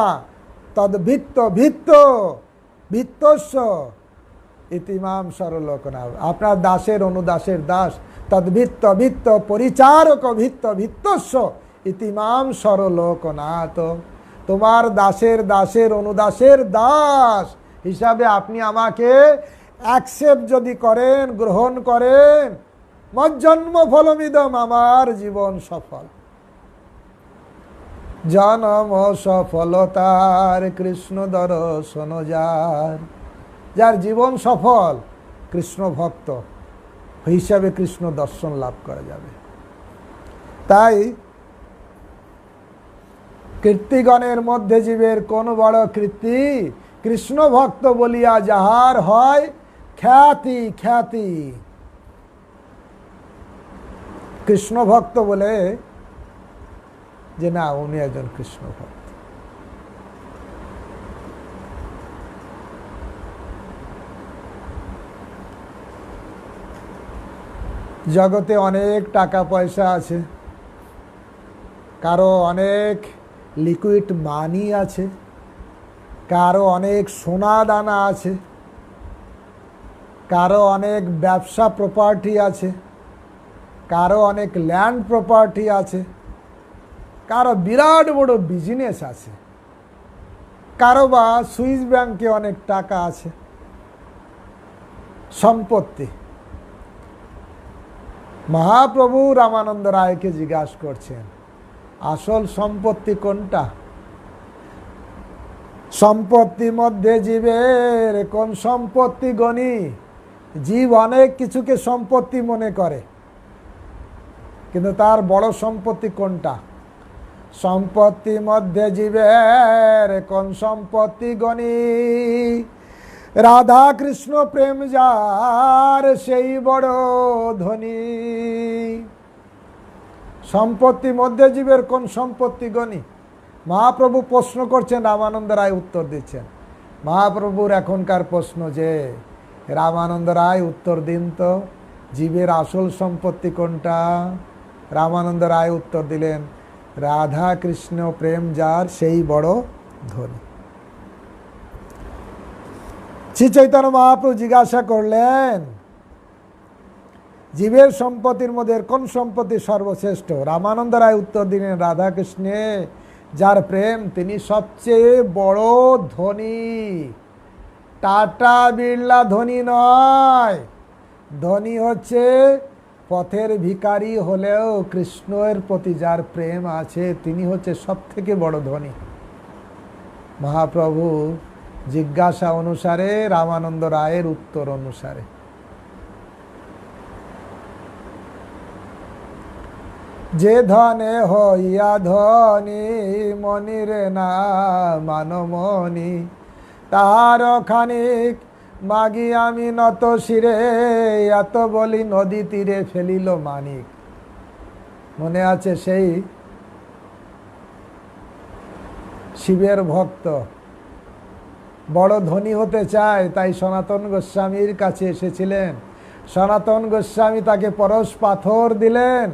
তদ্ভিত্ত ভিত্ত ভিত্তস্য ইতিমাম সরলোকনাথ, আপনার দাসের অনুদাসের দাস, তদ্ভিত্ত ভিত্ত পরিচারক ভিত্ত ভিত্তস্য ইতিমাম সরলোকনাথ, তোমার দাসের দাসের অনুদাসের দাস, হিসাবে আপনি আমাকে অ্যাকসেপ্ট যদি করেন, গ্রহণ করেন, মজ্জন্ম ফলমিদম, আমার জীবন সফল। জনম সফলতার কৃষ্ণ দর্শন যার, যার জীবন সফল, কৃষ্ণ ভক্ত হিসাবে কৃষ্ণ দর্শন লাভ করা যাবে। তাই কীর্তিগণের মধ্যে জীবের কোন বড় কীর্তি, কৃষ্ণ ভক্ত বলিয়া যাহার হয় খ্যাতি। খ্যাতি কৃষ্ণ ভক্ত বলে যে না, উনি একজন কৃষ্ণ ভক্ত। জগতে অনেক টাকা পয়সা আছে, কারো অনেক লিকুইড মানি আছে, কারো অনেক সোনা দানা আছে, কারো অনেক ব্যবসা প্রপার্টি আছে, কারো অনেক ল্যান্ড প্রপার্টি আছে, কারো বিরাট বড় বিজনেস আছে, কারো বা সুইস ব্যাংকে অনেক টাকা আছে, সম্পত্তি। মহাপ্রভু রামানন্দ রায়কে জিজ্ঞাসা করছেন, আসল সম্পত্তি কোনটা? সম্পত্তি মধ্যে জীবের কোন সম্পত্তি গণি? জীব অনেক কিছুকে সম্পত্তি মনে করে, কিন্তু তার বড় সম্পত্তি কোনটা? সম্পত্তি মধ্যে জীবের কোন সম্পত্তি গণি? রাধা কৃষ্ণ প্রেম যার সেই বড় ধনী। সম্পত্তি মধ্যে জীবের কোন সম্পত্তি গণি? মহাপ্রভু প্রশ্ন করছেন, রামানন্দ রায় উত্তর দিচ্ছেন। মহাপ্রভুর এখনকার প্রশ্ন যে, রামানন্দ রায় উত্তর দিন তো, জীবের আসল সম্পত্তি কোনটা? রামানন্দ রায় উত্তর দিলেন, রাধা কৃষ্ণ প্রেম যার সেই বড় ধনী। শ্রী চৈতন্য মহাপ্রভু জিজ্ঞাসা করলেন, জীবের সম্পত্তির মধ্যে কোন সম্পত্তি সর্বশ্রেষ্ঠ? রামানন্দ রায় উত্তর দিলেন, রাধা কৃষ্ণে যার প্রেম তিনি সবচেয়ে বড় ধনী। টাটা বিড়লা ধনী নয়, ধনী হচ্ছে পথের ভিখারি হলেও কৃষ্ণের প্রতি যার প্রেম আছে তিনি হচ্ছে সব থেকে বড় ধনী। মহাপ্রভু জিজ্ঞাসা অনুসারে, রামানন্দ রায়ের উত্তর অনুসারে। যে ধনে হইয়া ধনী মনিরে না মানমণি, তাহার খানিক মাগি আমি নত শিরে, এত বলি নদী তীরে ফেলিল মানিক। মনে আছে সেই শিবের ভক্ত বড় ধনী হতে চায়, তাই সনাতন গোস্বামীর কাছে এসেছিলেন। সনাতন গোস্বামী তাকে পরশ পাথর দিলেন।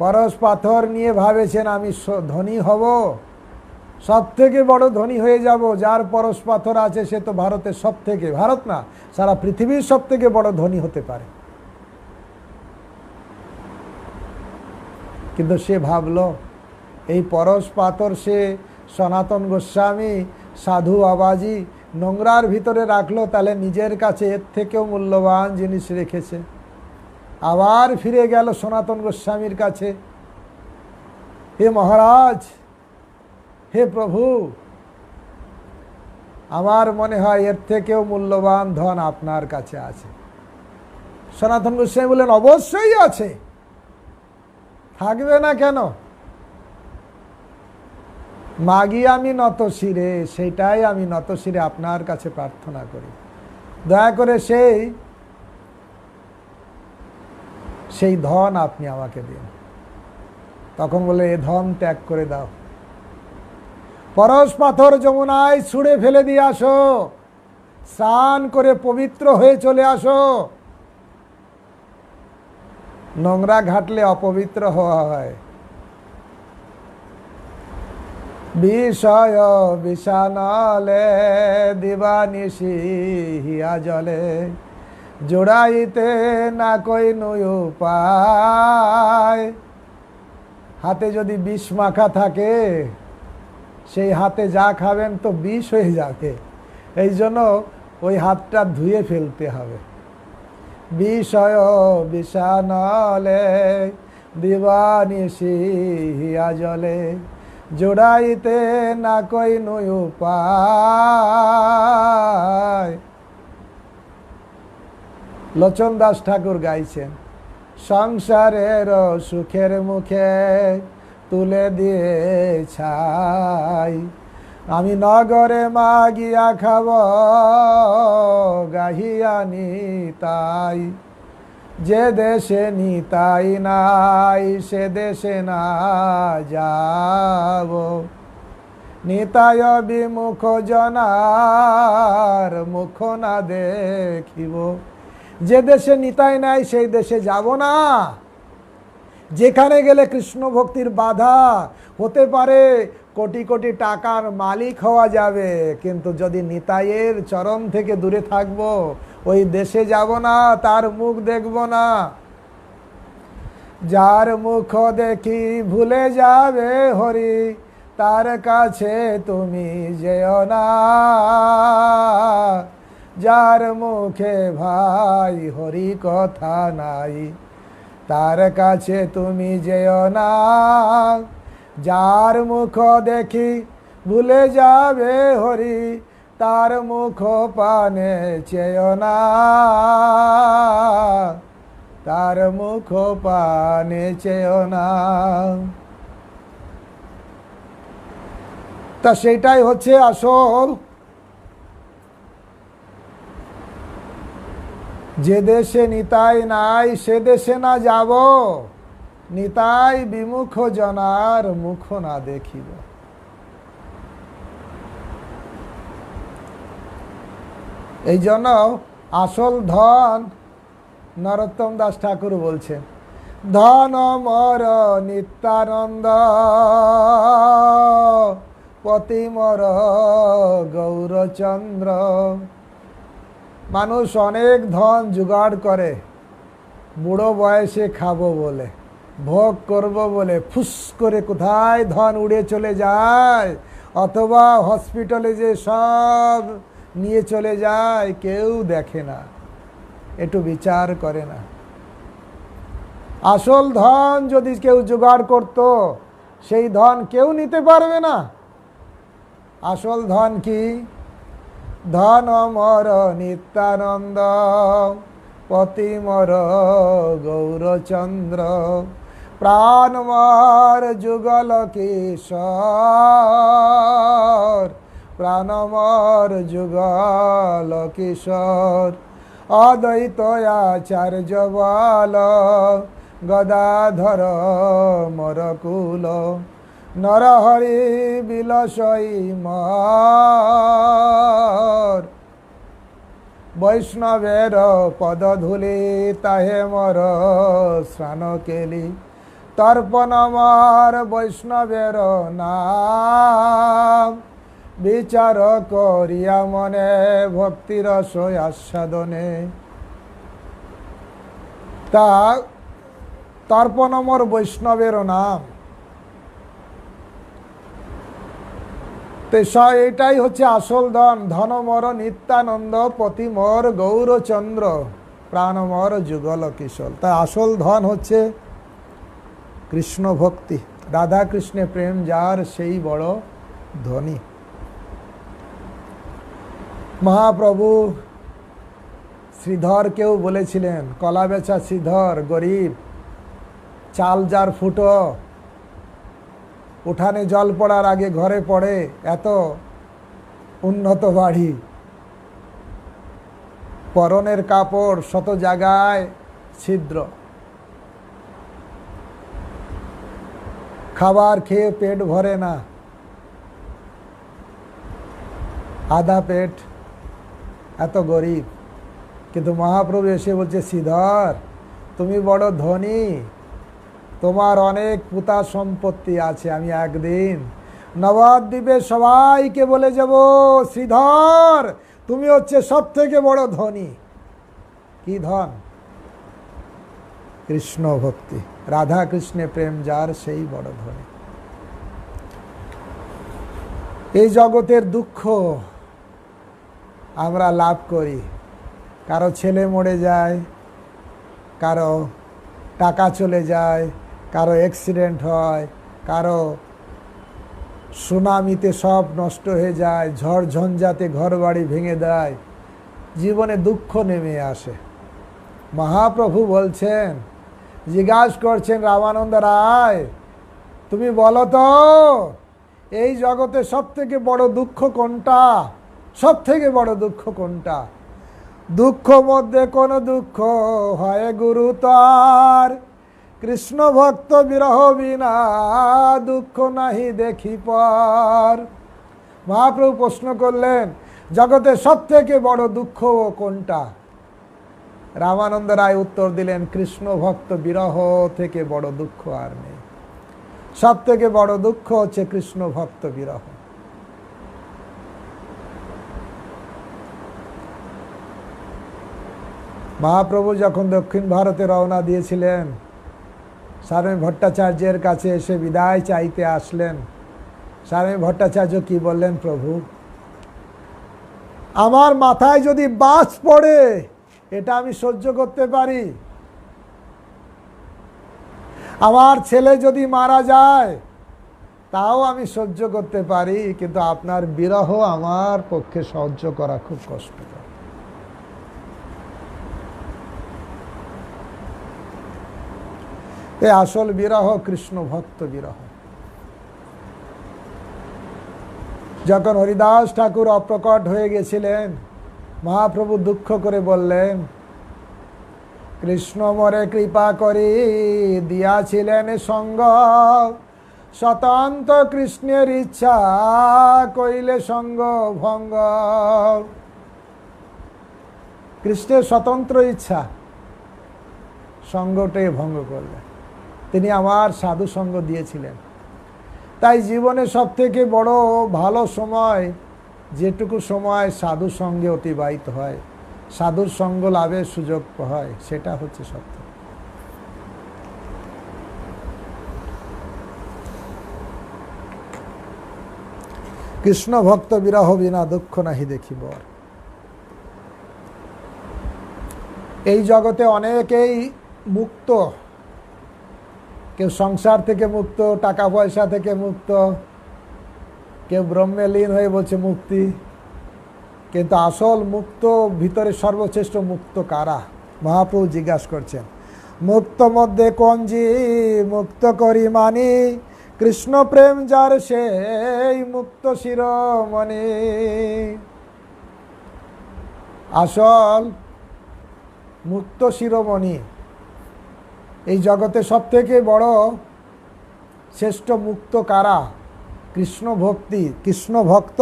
পরশ পাথর নিয়ে ভাবেছেন আমি ধনী হব, সব থেকে বড় ধনী হয়ে যাব। যার পরশ পাথর আছে সে তো ভারতের সব থেকে, ভারত না সারা পৃথিবীর সব থেকে বড় ধনী হতে পারে। কিন্তু সে ভাবলো এই পরশ পাথর সে সনাতন গোস্বামী সাধু বাবাজি নোংরার ভিতরে রাখলো, তাহলে নিজের কাছে এর থেকেও মূল্যবান জিনিস রেখেছে। আবার ফিরে গেল সনাতন গোস্বামীর কাছে, হে মহারাজ, হে প্রভু, আমার মনে হয় এর থেকেও মূল্যবান ধন আপনার কাছে আছে। সনাতন গোস্বামী বললেন, অবশ্যই আছে, থাকবে না কেন? মাগি আমি নত শিরে, সেটাই আমি নত শিরে আপনার কাছে প্রার্থনা করি। দয়া করে সেই ধন আপনি আমাকে দিন। তখন বলে, এ ধন ত্যাগ করে দাও, পরশ পাথর যমুনায় ছুঁড়ে ফেলে দিয়ে আসো, স্নান করে পবিত্র হয়ে চলে আসো। নোংরা ঘাটলে অপবিত্র হওয়া হয়। বিষয় বিষানলে দিবানিশি হিয়া জলে, জোড়াইতে না কই নয় উপায়। হাতে যদি বিষ মাখা থাকে, সেই হাতে যা খাবেন তো বিষ হয়ে যাবে। এই জন্য ওই হাতটা ধুয়ে ফেলতে হবে। বিষয় বিষানলে দিবানিশি হিয়া জলে, জোড়াইতে না কইনু উপায়। লোচন দাস ঠাকুর গাইছেন, সংসারের সুখের মুখে তুলে দিয়ে ছাই, আমি নগরে মাগিয়া খাব গাহিয়া নিতাই। যে দেশে নিতাই নাই সে দেশে না যাব, নিতায় বিমুখ জনার মুখ না দেখিব। যে দেশে নিতাই নাই সেই দেশে যাব না। যেখানে গেলে কৃষ্ণ ভক্তির বাধা হতে পারে, কোটি কোটি টাকার মালিক হওয়া যাবে, কিন্তু যদি নিতাইয়ের চরণ থেকে দূরে থাকব, ওই দেশে যাব না, তার মুখ দেখব না। যার মুখ দেখি ভুলে যাবে হরি, তার কাছে তুমি যেও না। যার মুখে ভাই হরি কথা নাই, তার কাছে তুমি যেও না। যার মুখ দেখি ভুলে যাবে হরি, তার মুখ পানে চেয়েও না। তার মুখ পানে চেয়েও না। তা সেটাই হচ্ছে আসল। যে দেশে নিতাই নাই সে দেশে না যাব, নিতাই বিমুখ জনার মুখ না দেখিব। এই জন্য আসল ধন, নরোত্তম দাস ঠাকুর বলছেন, ধন মর নিত্যানন্দ পতি মর গৌরচন্দ্র। মানুষ অনেক ধন জোগাড় করে বুড়ো বয়সে খাবো বলে, ভোগ করব বলে, ফুস করে কোথায় ধন উড়ে চলে যায়, অথবা হসপিটালে যে সব নিয়ে চলে যায়, কেউ দেখে না, একটু বিচার করে না। আসল ধন যদি কেউ জোগাড় করত, সেই ধন কেউ নিতে পারবে না। আসল ধন কি? ধন মর নিত্যানন্দ পতি মর গৌরচন্দ্র, প্রাণ মর যুগল কিশোর, প্রাণ মর যুগল কিশোর। অদ্বৈত আচার্য বল গদাধর মর কুল, নরহরি বিলসই মর। বৈষ্ণবের পদধূলি তাহে মর স্নান কেলি, তর্পণ মর বৈষ্ণবের নাম। বিচার করিয়া মনে ভক্তিরস আস্বাদনে, তা তর্পণ মর বৈষ্ণবের নাম। এটাই হচ্ছে আসল ধন। ধনমর নিত্যানন্দ পতি মর গৌরচন্দ্র, প্রাণমর যুগল কিশোর। তাই আসল ধন হচ্ছে কৃষ্ণ ভক্তি, রাধা কৃষ্ণে প্রেম যার সেই বড় ধনী। মহাপ্রভু শ্রীধরকেও বলেছিলেন, কলা বেচা শ্রীধর গরিব, চাল যার ফুটো, উঠানে জল পড়ার আগে ঘরে পড়ে, এত উন্নত বাড়ি, পরনের কাপড় শত জায়গায় ছিদ্র, খাবার খেয়ে পেট ভরে না, আধা পেট, এত গরিব। কিন্তু মহাপ্রভু এসে বলছে, শ্রীধর তুমি বড় ধনী, তোমার অনেক পুতা সম্পত্তি আছে, আমি একদিন নবদ্বীপে সবাইকে বলে যাব, শ্রীধর তুমি হচ্ছে সব থেকে বড় ধনী। কি ধন? কৃষ্ণ ভক্তি, রাধা কৃষ্ণে প্রেম যার সেই বড় ধনী। এই জগতের দুঃখ আমরা লাভ করি। কারো ছেলে মরে যায়, কারো টাকা চলে যায়, কারো অ্যাক্সিডেন্ট হয়, কারো সুনামিতে সব নষ্ট হয়ে যায়, ঝড় ঝঞ্ঝাতে ঘর বাড়ি ভেঙে দেয়, জীবনে দুঃখ নেমে আসে। মহাপ্রভু বলছেন, জিজ্ঞাসা করছেন রামানন্দ রায়, তুমি বলো তো এই জগতে সব থেকে বড় দুঃখ কোনটা? সব থেকে বড় দুঃখ কোনটা? দুঃখ মধ্যে কোন দুঃখ হয় গুরুতর, কৃষ্ণ ভক্ত বিরহ বিনা দুঃখ নাহি দেখি পর। মহাপ্রভু প্রশ্ন করলেন, জগতে সব থেকে বড় দুঃখ কোনটা? রামানন্দ রায় উত্তর দিলেন, কৃষ্ণ ভক্ত বিরহ থেকে বড় দুঃখ আর নেই। সব থেকে বড় দুঃখ হচ্ছে কৃষ্ণ ভক্ত বিরহ। মহাপ্রভু যখন দক্ষিণ ভারতে রওনা দিয়েছিলেন, স্বামী ভট্টাচার্যের কাছে এসে বিদায় চাইতে আসলেন। স্বামী ভট্টাচার্য কি বললেন? প্রভু, আমার মাথায় যদি বাজ পড়ে এটা আমি সহ্য করতে পারি, আমার ছেলে যদি মারা যায় তাও আমি সহ্য করতে পারি, কিন্তু আপনার বিরহ আমার পক্ষে সহ্য করা খুব কষ্টকর। আসল বিরহ কৃষ্ণ ভক্ত বিরহ। যখন হরিদাস ঠাকুর অপ্রকট হয়ে গেছিলেন, মহাপ্রভু দুঃখ করে বললেন, কৃষ্ণ মরে কৃপা করি দিয়াছিলেন সঙ্গ, স্বতন্ত্র কৃষ্ণের ইচ্ছা কইলে সঙ্গ ভঙ্গ। কৃষ্ণের স্বতন্ত্র ইচ্ছা, সঙ্গটাই ভঙ্গ করলেন। তিনি আমার সাধু সঙ্গ দিয়েছিলেন। তাই জীবনে সব থেকে বড় ভালো সময় যেটুকু সময় সাধু সঙ্গে অতিবাহিত হয়, সাধুর সঙ্গ লাভের সুযোগ হয়, সেটা হচ্ছে সত্য। কৃষ্ণ ভক্ত বিরহ বিনা দুঃখ নাহি দেখিব। এই জগতে অনেকেই মুক্ত, কেউ সংসার থেকে মুক্ত, টাকা পয়সা থেকে মুক্ত, কেউ ব্রহ্মে লীন হয়ে বলছে মুক্তি। কিন্তু আসল মুক্ত, ভিতরে সর্বশ্রেষ্ঠ মুক্ত কারা? মহাপ্রভু জিজ্ঞাসা করছেন, মুক্ত মধ্যে কোন জি মুক্ত করি মানি, কৃষ্ণ প্রেম যার সেই মুক্ত শিরোমণি। আসল মুক্ত শিরোমণি, এই জগতে সব থেকে বড় শ্রেষ্ঠ মুক্ত কারা? কৃষ্ণ ভক্তি, কৃষ্ণ ভক্ত,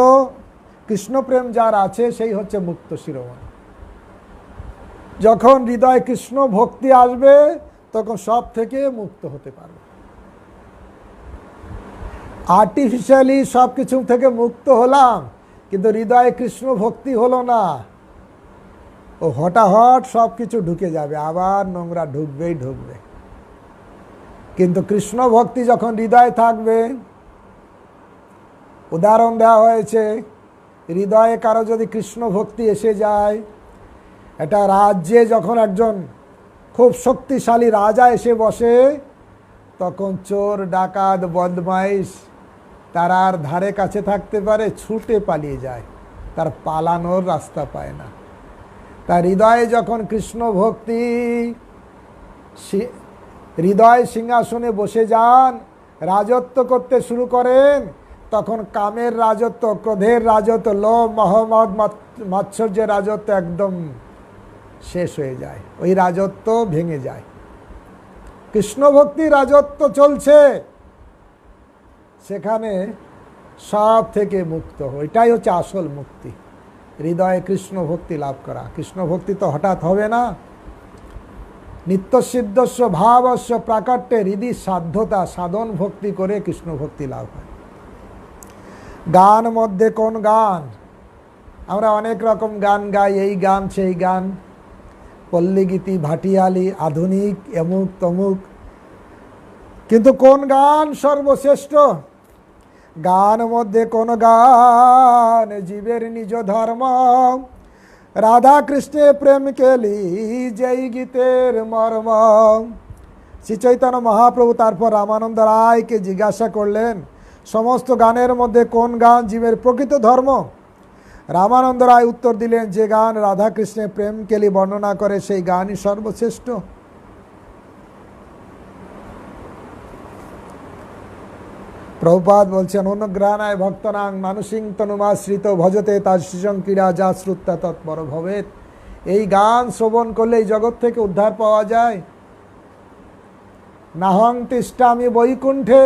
কৃষ্ণ প্রেম যার আছে সেই হচ্ছে মুক্ত শিরোমণি। যখন হৃদয়ে কৃষ্ণ ভক্তি আসবে তখন সব থেকে মুক্ত হতে পারবে। আর্টিফিশিয়ালি সব কিছু থেকে মুক্ত হলাম, কিন্তু হৃদয়ে কৃষ্ণ ভক্তি হলো না, ও হঠাৎ সব কিছু ঢুকে যাবে, আবার নোংরা ঢুকবেই ঢুকবে। কিন্তু কৃষ্ণ ভক্তি যখন হৃদয়ে থাকবে, উদাহরণ দেওয়া হয়েছে, হৃদয়ে কারো যদি কৃষ্ণ ভক্তি এসে যায়, এটা রাজ্যে যখন একজন খুব শক্তিশালী রাজা এসে বসে, তখন চোর ডাকাত বদমাইশ তার আর ধারে কাছে থাকতে পারে, ছুটে পালিয়ে যায়, তার পালানোর রাস্তা পায় না। তার হৃদয়ে যখন কৃষ্ণ ভক্তি হৃদয় সিংহাসনে বসে যান, রাজত্ব করতে শুরু করেন, তখন কামের রাজত্ব, ক্রোধের রাজত্ব, লোভ মোহমদ মাৎসর্যের রাজত্ব একদম শেষ হয়ে যায়, ওই রাজত্ব ভেঙে যায়। কৃষ্ণ ভক্তি রাজত্ব চলছে, সেখানে সব থেকে মুক্ত, এটাই হচ্ছে আসল মুক্তি, হৃদয়ে কৃষ্ণ ভক্তি লাভ করা। কৃষ্ণ ভক্তি তো হঠাৎ হবে না, নিত্যসিদ্ধস্য ভাবস্য প্রাকাট্যে হৃদি সাধ্যতা, সাধন ভক্তি করে কৃষ্ণ ভক্তি লাভ হয়। গান মধ্যে কোন গান? আমরা অনেক রকম গান গাই, এই গান সেই গান, পল্লীগীতি, ভাটিয়ালি, আধুনিক, এমুক তমুক, কিন্তু কোন গান সর্বশ্রেষ্ঠ? গান মধ্যে কোন গান জীবের নিজ ধর্ম, রাধা কৃষ্ণে প্রেম কেলি যেই গীতের মর্ম। শ্রী চৈতন্য মহাপ্রভু তারপর রামানন্দ রায়কে জিজ্ঞাসা করলেন, সমস্ত গানের মধ্যে কোন গান জীবের প্রকৃত ধর্ম? রামানন্দ রায় উত্তর দিলেন, যে গান রাধা কৃষ্ণের প্রেম কেলি বর্ণনা করে সেই গানই সর্বশ্রেষ্ঠ। প্রভুপাদ বলছেন, অনুগ্রহানায় ভক্তনাং মানুষিং তনুমাশ্রিত ভজতে তার শিশং ক্রীড়া যা শ্রুতা তৎপর ভবেত। এই গান শ্রবণ করলে এই জগৎ থেকে উদ্ধার পাওয়া যায়। নাহং তিষ্ঠামি বৈকুণ্ঠে,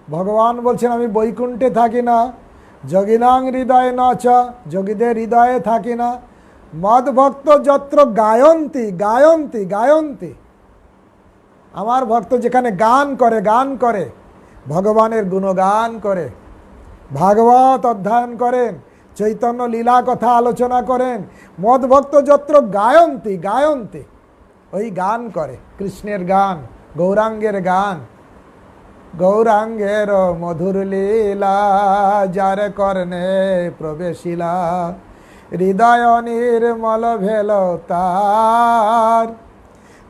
ভগবান বলছেন আমি বৈকুণ্ঠে থাকি না। যোগিনাং হৃদয়ে ন চ, যোগীদের হৃদয়ে থাকি না। মদ ভক্ত যত্র গায়ন্তি গায়ন্তি গায়ন্তি, আমার ভক্ত যেখানে গান করে ভগবানের গুণগান করে, ভাগবত অধ্যয়ন করেন, চৈতন্য লীলা কথা আলোচনা করেন, মদ ভক্ত যত্র গায়ন্তি গায়ন্তি, ওই গান করে কৃষ্ণের গান, গৌরাঙ্গের গান। গৌরাঙ্গের মধুর লীলা যার কর্ণে প্রবেশিলা, হৃদয় নির্মল ভেল তার।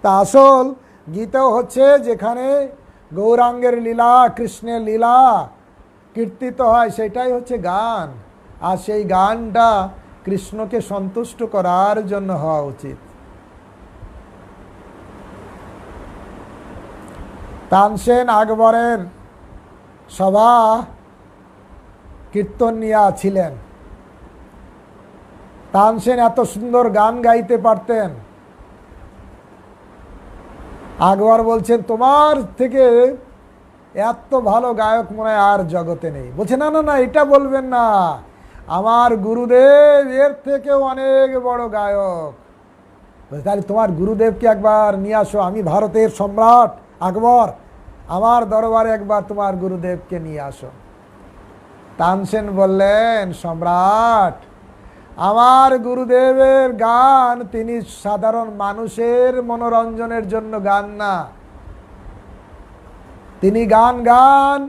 তা আসল গীতা হচ্ছে যেখানে গৌরাঙ্গের লীলা, কৃষ্ণের লীলা কীর্তিত হয়, সেটাই হচ্ছে গান। আর সেই গানটা কৃষ্ণকে সন্তুষ্ট করার জন্য হওয়া উচিত। তানসেন আকবরের সভা কীর্তনিয়া ছিলেন। তানসেন এত সুন্দর গান গাইতে পারতেন। আকবর বলছেন, তোমার থেকে এত ভালো গায়ক মনে হয় আর জগতে নেই। বলছে, না না না, এটা বলবেন না, আমার গুরুদেব এর থেকেও অনেক বড় গায়ক। তাহলে তোমার গুরুদেবকে একবার নিয়ে আসো, আমি ভারতের সম্রাট আকবর, আমার দরবারে একবার তোমার গুরুদেবকে নিয়ে আসো। তানসেন বললেন, সম্রাট, আমার গুরুদেবের গান তিনি সাধারণ মানুষের মনোরঞ্জনের জন্য গান না, তিনি গান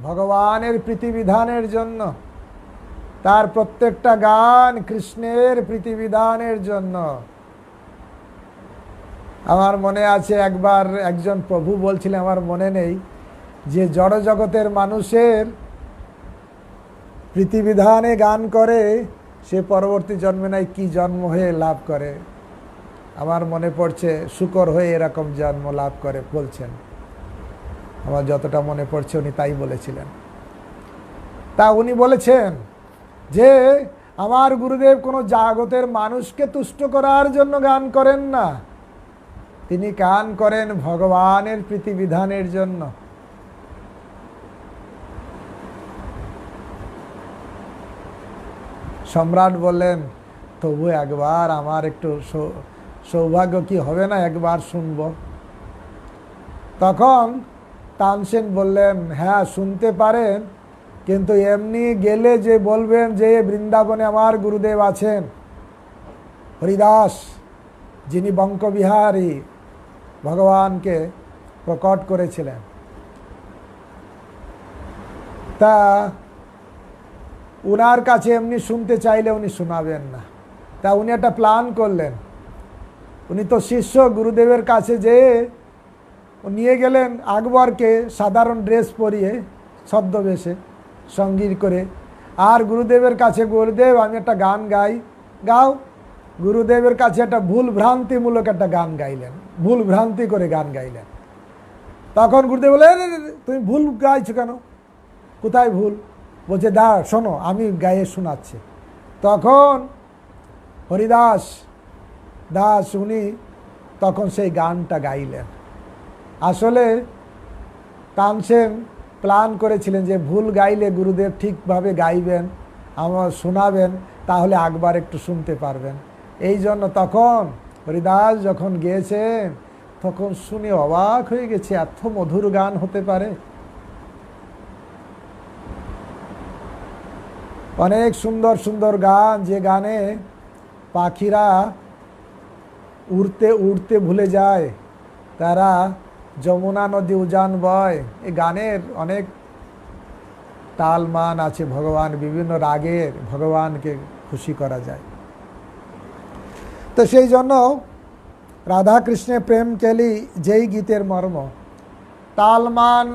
ভগবানের প্রীতিবিধানের জন্য। তার প্রত্যেকটা গান কৃষ্ণের প্রীতিবিধানের জন্য। আমার মনে আছে একবার একজন প্রভু বলছিলেন, আমার মনে নেই, যে জড় জগতের মানুষের প্রীতিবিধানে গান করে সে পরবর্তী জন্মে নাই কি জন্ম হয়ে লাভ করে। আমার মনে পড়ছে শূকর হয়ে এরকম জন্ম লাভ করে বলছেন। আমার যতটা মনে পড়ছে উনি তাই বলেছিলেন। তা উনি বলেছেন যে আমার গুরুদেব কোনো জগতের মানুষকে তুষ্ট করার জন্য গান করেন না, তিনি গান করেন ভগবানের প্রীতিবিধানের জন্য। সম্রাট বললেন, তবু একবার আমার একটু সৌভাগ্য কি হবে না, একবার শুনব। তখন তানসেন বললেন, হ্যাঁ শুনতে পারেন, কিন্তু এমনি গেলে যে বলবেন যে বৃন্দাবনে আমার গুরুদেব আছেন, হরিদাস, যিনি বঙ্কবিহারী ভগবানকে প্রকট করেছিলেন, তা উনার কাছে এমনি শুনতে চাইলে উনি শোনাবেন না। তা উনি একটা প্ল্যান করলেন। উনি তো শিষ্য, গুরুদেবের কাছে যেয়ে নিয়ে গেলেন আকবরকে সাধারণ ড্রেস পরিয়ে ছদ্মবেশে সঙ্গীত করে, আর গুরুদেবের কাছে, গুরুদেব আমি একটা গান গাই, গাও। গুরুদেবের কাছে একটা ভুল ভ্রান্তিমূলক একটা গান গাইলেন, ভুল ভ্রান্তি করে গান গাইলেন। তখন গুরুদেব বলে, তুমি ভুল গাইছো কেন, কোথায় ভুল? বলছে, শোনো আমি গায়ে শোনাচ্ছি। তখন হরিদাস দাস উনি তখন সেই গানটা গাইলেন। আসলে তানসেন প্ল্যান করেছিলেন যে ভুল গাইলে গুরুদেব ঠিকভাবে গাইবেন, আমার শোনাবেন, তাহলে আকবর একটু শুনতে পারবেন। এই জন্য তখন হরিদাস যখন গেয়েছেন তখন শুনে অবাক হয়ে গেছে, এত মধুর গান হতে পারে। অনেক সুন্দর সুন্দর গান, যে গানে পাখিরা উড়তে উড়তে ভুলে যায়, তারা যমুনা নদী উজান বয়। এই গানের অনেক তাল মান আছে, ভগবান বিভিন্ন রাগের ভগবানকে খুশি করা যায়। তো সেই জন্য রাধা কৃষ্ণের প্রেম কেলি যেই গীতের মর্ম, তালমান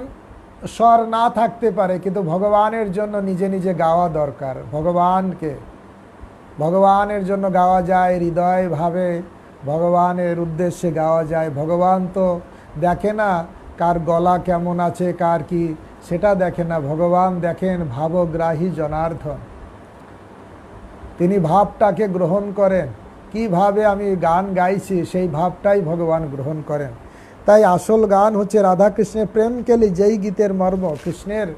স্বর না থাকতে পারে, কিন্তু ভগবানের জন্য নিজে নিজে গাওয়া দরকার। ভগবানের জন্য গাওয়া যায়, হৃদয় ভাবে ভগবানের উদ্দেশ্যে গাওয়া যায়। ভগবান তো দেখে না কার গলা কেমন আছে, কার কি, সেটা দেখে না। ভগবান দেখেন ভাবগ্রাহী জনার্দন। তিনি ভাবটাকে গ্রহণ করেন। কিভাবে আমি গান গাইছি সেই ভাবটাই ভগবান গ্রহণ করেন। তাই আসল গান হচ্ছে রাধা কৃষ্ণের প্রেম কেলি যেই গীতের মর্ম, কৃষ্ণের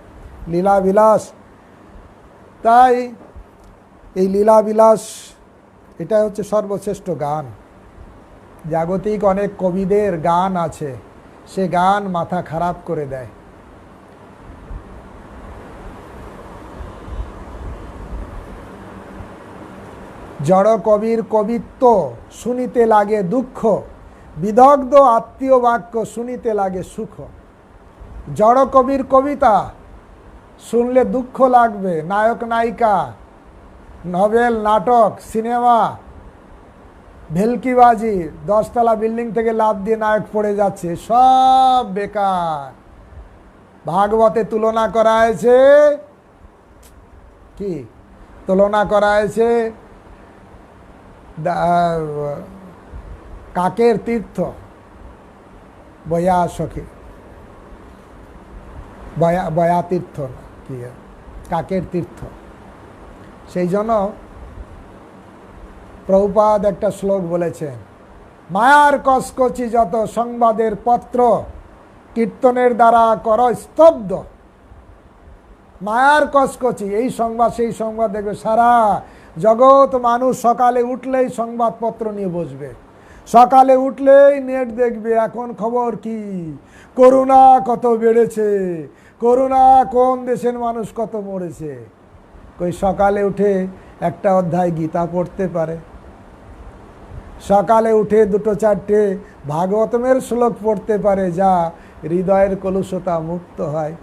লীলাবিলাস। তাই এই লীলাবিলাস এটা হচ্ছে সর্বশ্রেষ্ঠ গান। জাগতিক অনেক কবিদের গান আছে, সে গান মাথা খারাপ করে দেয়। জড় কবির কবিত্ব শুনিতে লাগে দুঃখ, বিদগ্ধ আত্মীয় বাক্য শুনিতে লাগে সুখ। জড় কবির কবিতা শুনলে দুঃখ লাগবে, নায়ক নায়িকা, নভেল, নাটক, সিনেমা, ভেলকিবাজি, 10তলা বিল্ডিং থেকে লাফ দিয়ে নায়ক পড়ে যাচ্ছে, সব বেকার। ভাগবতে তুলনা করা হয়েছে কি? তুলনা করা হয়েছে কাকের তীর্থ, বয়া সখী, বয়া তীর্থ কি, কাকের তীর্থ। সেই জন্য প্রভুপাদ একটা শ্লোক বলেছেন, মায়ার কসকচি যত সংবাদের পত্র, কীর্তনের দ্বারা কর স্তব্ধ। মায়ার কসকচি, এই সংবাদ সেই সংবাদ, দেখবে সারা জগৎ মানুষ সকালে উঠলেই সংবাদপত্র নিয়ে বসবে, সকালে উঠলেই নেট দেখবে, এখন খবর কি, করোনা কত বেড়েছে, করোনা কোন দেশের মানুষ কত মরেছে। কই সকালে উঠে একটা অধ্যায় গীতা পড়তে পারে, সকালে উঠে 2-4টে ভাগবতমের শ্লোক পড়তে পারে, যা হৃদয়ের কলুষতা মুক্ত হয়।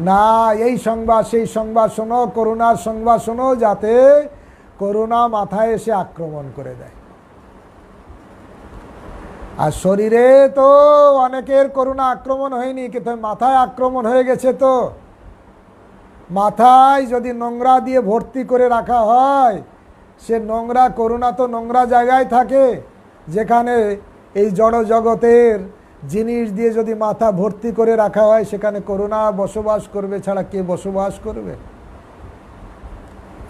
না, এই সংবাদ সেই সংবাদ শোনো, করোনার সংবাদ শোনো, যাতে করোনা মাথায় এসে আক্রমণ করে দেয়। আর শরীরে তো অনেকের করোনা আক্রমণ হয়নি, কিন্তু মাথায় আক্রমণ হয়ে গেছে। তো মাথায় যদি নোংরা দিয়ে ভর্তি করে রাখা হয়, সে নোংরা করোনা তো নোংরা জায়গায় থাকে, যেখানে এই জড় জগতের জিনিস দিয়ে যদি মাথা ভর্তি করে রাখা হয়, সেখানে করোনা বসবাস করবে, ছাড়া কে বসবাস করবে?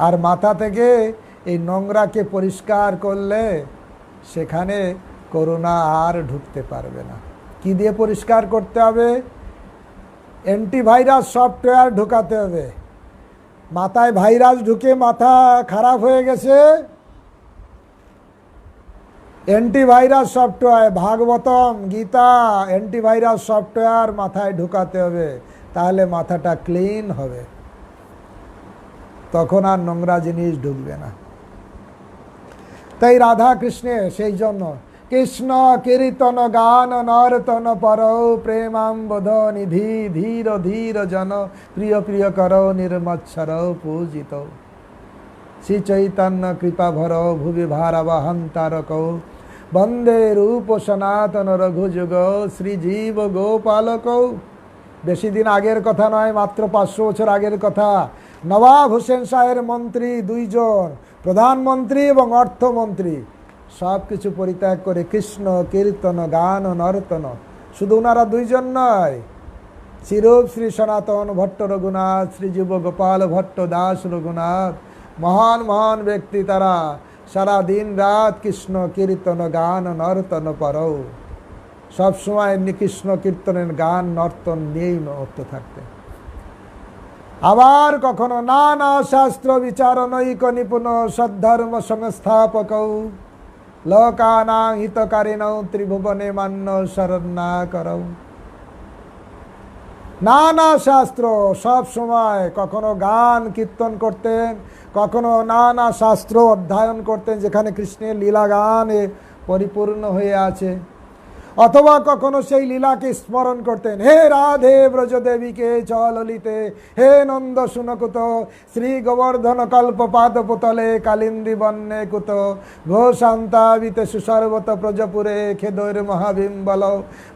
আর মাথা থেকে এই নোংরাকে পরিষ্কার করলে সেখানে করোনা আর ঢুকতে পারবে না। কি দিয়ে পরিষ্কার করতে হবে? অ্যান্টিভাইরাস সফটওয়্যার ঢুকাতে হবে। মাথায় ভাইরাস ঢুকে মাথা খারাপ হয়ে গেছে, antivirus software, Bhagavatam, Gita, antivirus software মাথায় ঢুকাতে হবে, তাহলে মাথাটা ক্লিন হবে, তখন আর নোংরা জিনিস ঢুকবে না। তাই রাধা কৃষ্ণের সেই জন্য কৃষ্ণ কীর্তন গান নর্তন পর, প্রেমাম্বধ নিধি ধীর ধীর জন, প্রিয় প্রিয় কর নির্মৎসর পূজিত। শ্রী চৈতন্য কৃপা ভর ভুবি ভারবহং তারক, বন্দে রূপ সনাতন রঘুযুগ, শ্রীজীব গোপালক। বেশি দিন আগের কথা নয়, মাত্র 500 বছর আগের কথা। নবাব হোসেন শাহের মন্ত্রী 2 জন, প্রধানমন্ত্রী এবং অর্থমন্ত্রী, সব কিছু পরিত্যাগ করে কৃষ্ণ কীর্তন গান নর্তন। শুধু ওনারা 2 জন নয়, শ্রীরূপ শ্রী সনাতন ভট্ট রঘুনাথ, শ্রীজীব গোপাল ভট্ট দাস রঘুনাথ, মহান মহান ব্যক্তি, তারা সারা দিন রাত কৃষ্ণ কীর্তন গান নর্তন পরও, সবসময় কৃষ্ণ কীর্তনের গান নর্তন নিয়েই মত্ত থাকতে। আবার কখনো নানা শাস্ত্র বিচার নৈক নিপুণ, সদ্ধর্ম সংস্থাপক, লোকানাং হিতকারিণৌ, ত্রিভুবনে মান্য শরণাকর। নানা শাস্ত্র সব সময়, কখনো গান কীর্তন করতেন, কখনো নানা শাস্ত্র অধ্যয়ন করতেন, যেখানে কৃষ্ণের লীলা গানে পরিপূর্ণ হয়ে আছে। অথবা কখনো সেই লীলাকে স্মরণ করতেন, হে রাধে ব্রজদেবীকে চললিতে, হে নন্দ শুনকুত, শ্রী গোবর্ধন কল্প পাদপতলে কালিন্দী বন্যে কুত, ঘোষান্তাবিতে সুসর্বত প্রজপুরে খেদৈর মহাবিম্বল,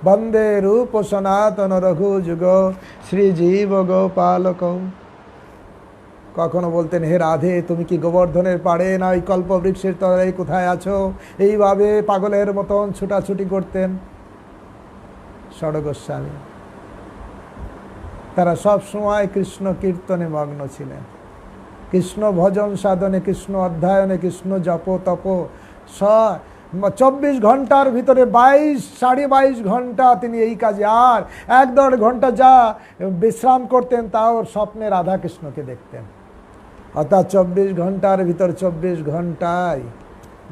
বন্দে রূপ সনাতন রঘু যুগ শ্রীজীব গোপালক। কখনো বলতেন, হে রাধে তুমি কি গোবর্ধনের পাড়ে না ওই কল্পবৃক্ষের তলায় কোথায় আছো? এইভাবে পাগলের মতন ছুটাছুটি করতেন ষড় গোস্বামী। তারা সব সময় কৃষ্ণ কীর্তনে মগ্ন ছিলেন, কৃষ্ণ ভজন সাধনে, কৃষ্ণ অধ্যয়নে, কৃষ্ণ জপ তপ। 24 ঘন্টার ভিতরে 22-22.5 ঘন্টা তিনি এই কাজে, আর 1-1.5 ঘন্টা যা বিশ্রাম করতেন তাও স্বপ্নে রাধা কৃষ্ণকে দেখতেন। অর্থাৎ 24 ঘন্টার ভিতর 24 ঘন্টায়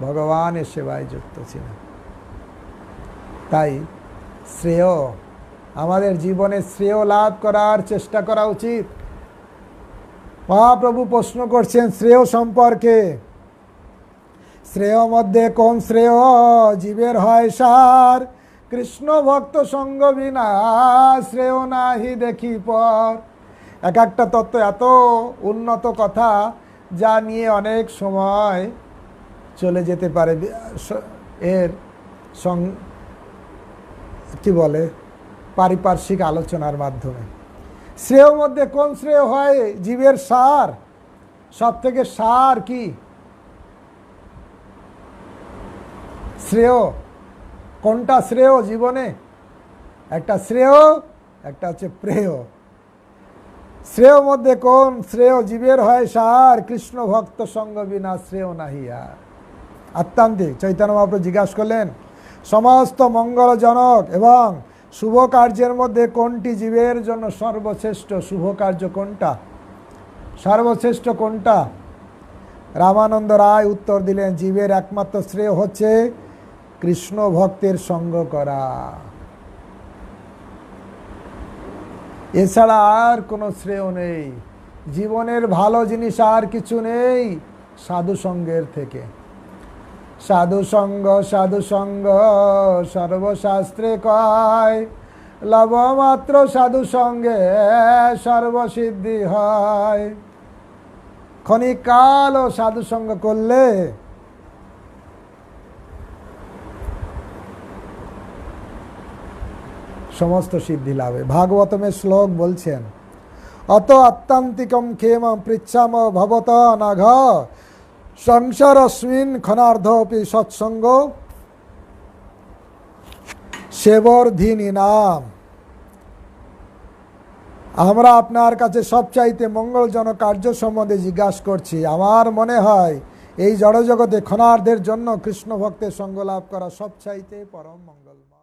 ভগবানের সেবায় যুক্ত ছিলেন। তাই শ্রেয়, আমাদের জীবনে শ্রেয় লাভ করার চেষ্টা করা উচিত। মহাপ্রভু প্রশ্ন করছেন শ্রেয় সম্পর্কে, শ্রেয় মধ্যে কোন শ্রেয়? জীবের হয় সার, কৃষ্ণ ভক্ত সঙ্গ বিনা শ্রেয় নাহি দেখি পর। এক একটা তত্ত্ব এত উন্নত কথা, যা নিয়ে অনেক সময় চলে যেতে পারে এর কি বলে পারিপার্শ্বিক আলোচনার মাধ্যমে। শ্রেয় মধ্যে কোন শ্রেয় হয়? জীবের সার। সব থেকে সার কি? শ্রেয়। কোনটা শ্রেয় জীবনে? একটা শ্রেয়, একটা হচ্ছে প্রেয়। শ্রেয় মধ্যে কোন শ্রেয়? জীবের হয় সার, কৃষ্ণ ভক্ত সঙ্গ বিনা শ্রেয় নাহি আর। আত্মান্তিক চৈতন্য মহাপ্রভু জিজ্ঞাসা করলেন, সমস্ত মঙ্গলজনক এবং শুভ কার্যের মধ্যে কোনটি জীবের জন্য সর্বশ্রেষ্ঠ? শুভ কার্য কোনটা? সর্বশ্রেষ্ঠ কোনটা? রামানন্দ রায় উত্তর দিলেন, জীবের একমাত্র শ্রেয় হচ্ছে কৃষ্ণ ভক্তের সঙ্গ করা, এছাড়া আর কোনো শ্রেয় নেই। জীবনের ভালো জিনিস আর কিছু নেই সাধু সঙ্গের থেকে। সাধু সঙ্গ সর্বশাস্ত্রে কয়, লবমাত্র সাধু সঙ্গে সর্বসিদ্ধি হয়। ক্ষণিকালও সাধু সঙ্গ করলে সমস্ত সিদ্ধি লাভে। ভাগবতমের শ্লোক বলছেন, অত আত্মান্তিকম ক্ষেমম পৃচ্ছাম ভবত নাঘ সংসারস্মিন ক্ষণার্ধপি সৎসঙ্গ সেবর্ধিনী নাম। আমরা আপনার কাছে সবচাইতে মঙ্গলজনক কার্য সম্বন্ধে জিজ্ঞাসা করছি। আমার মনে হয় এই জড়জগতে ক্ষণার্ধের জন্য কৃষ্ণ ভক্তের সঙ্গ লাভ করা সবচাইতে পরম মঙ্গলময়।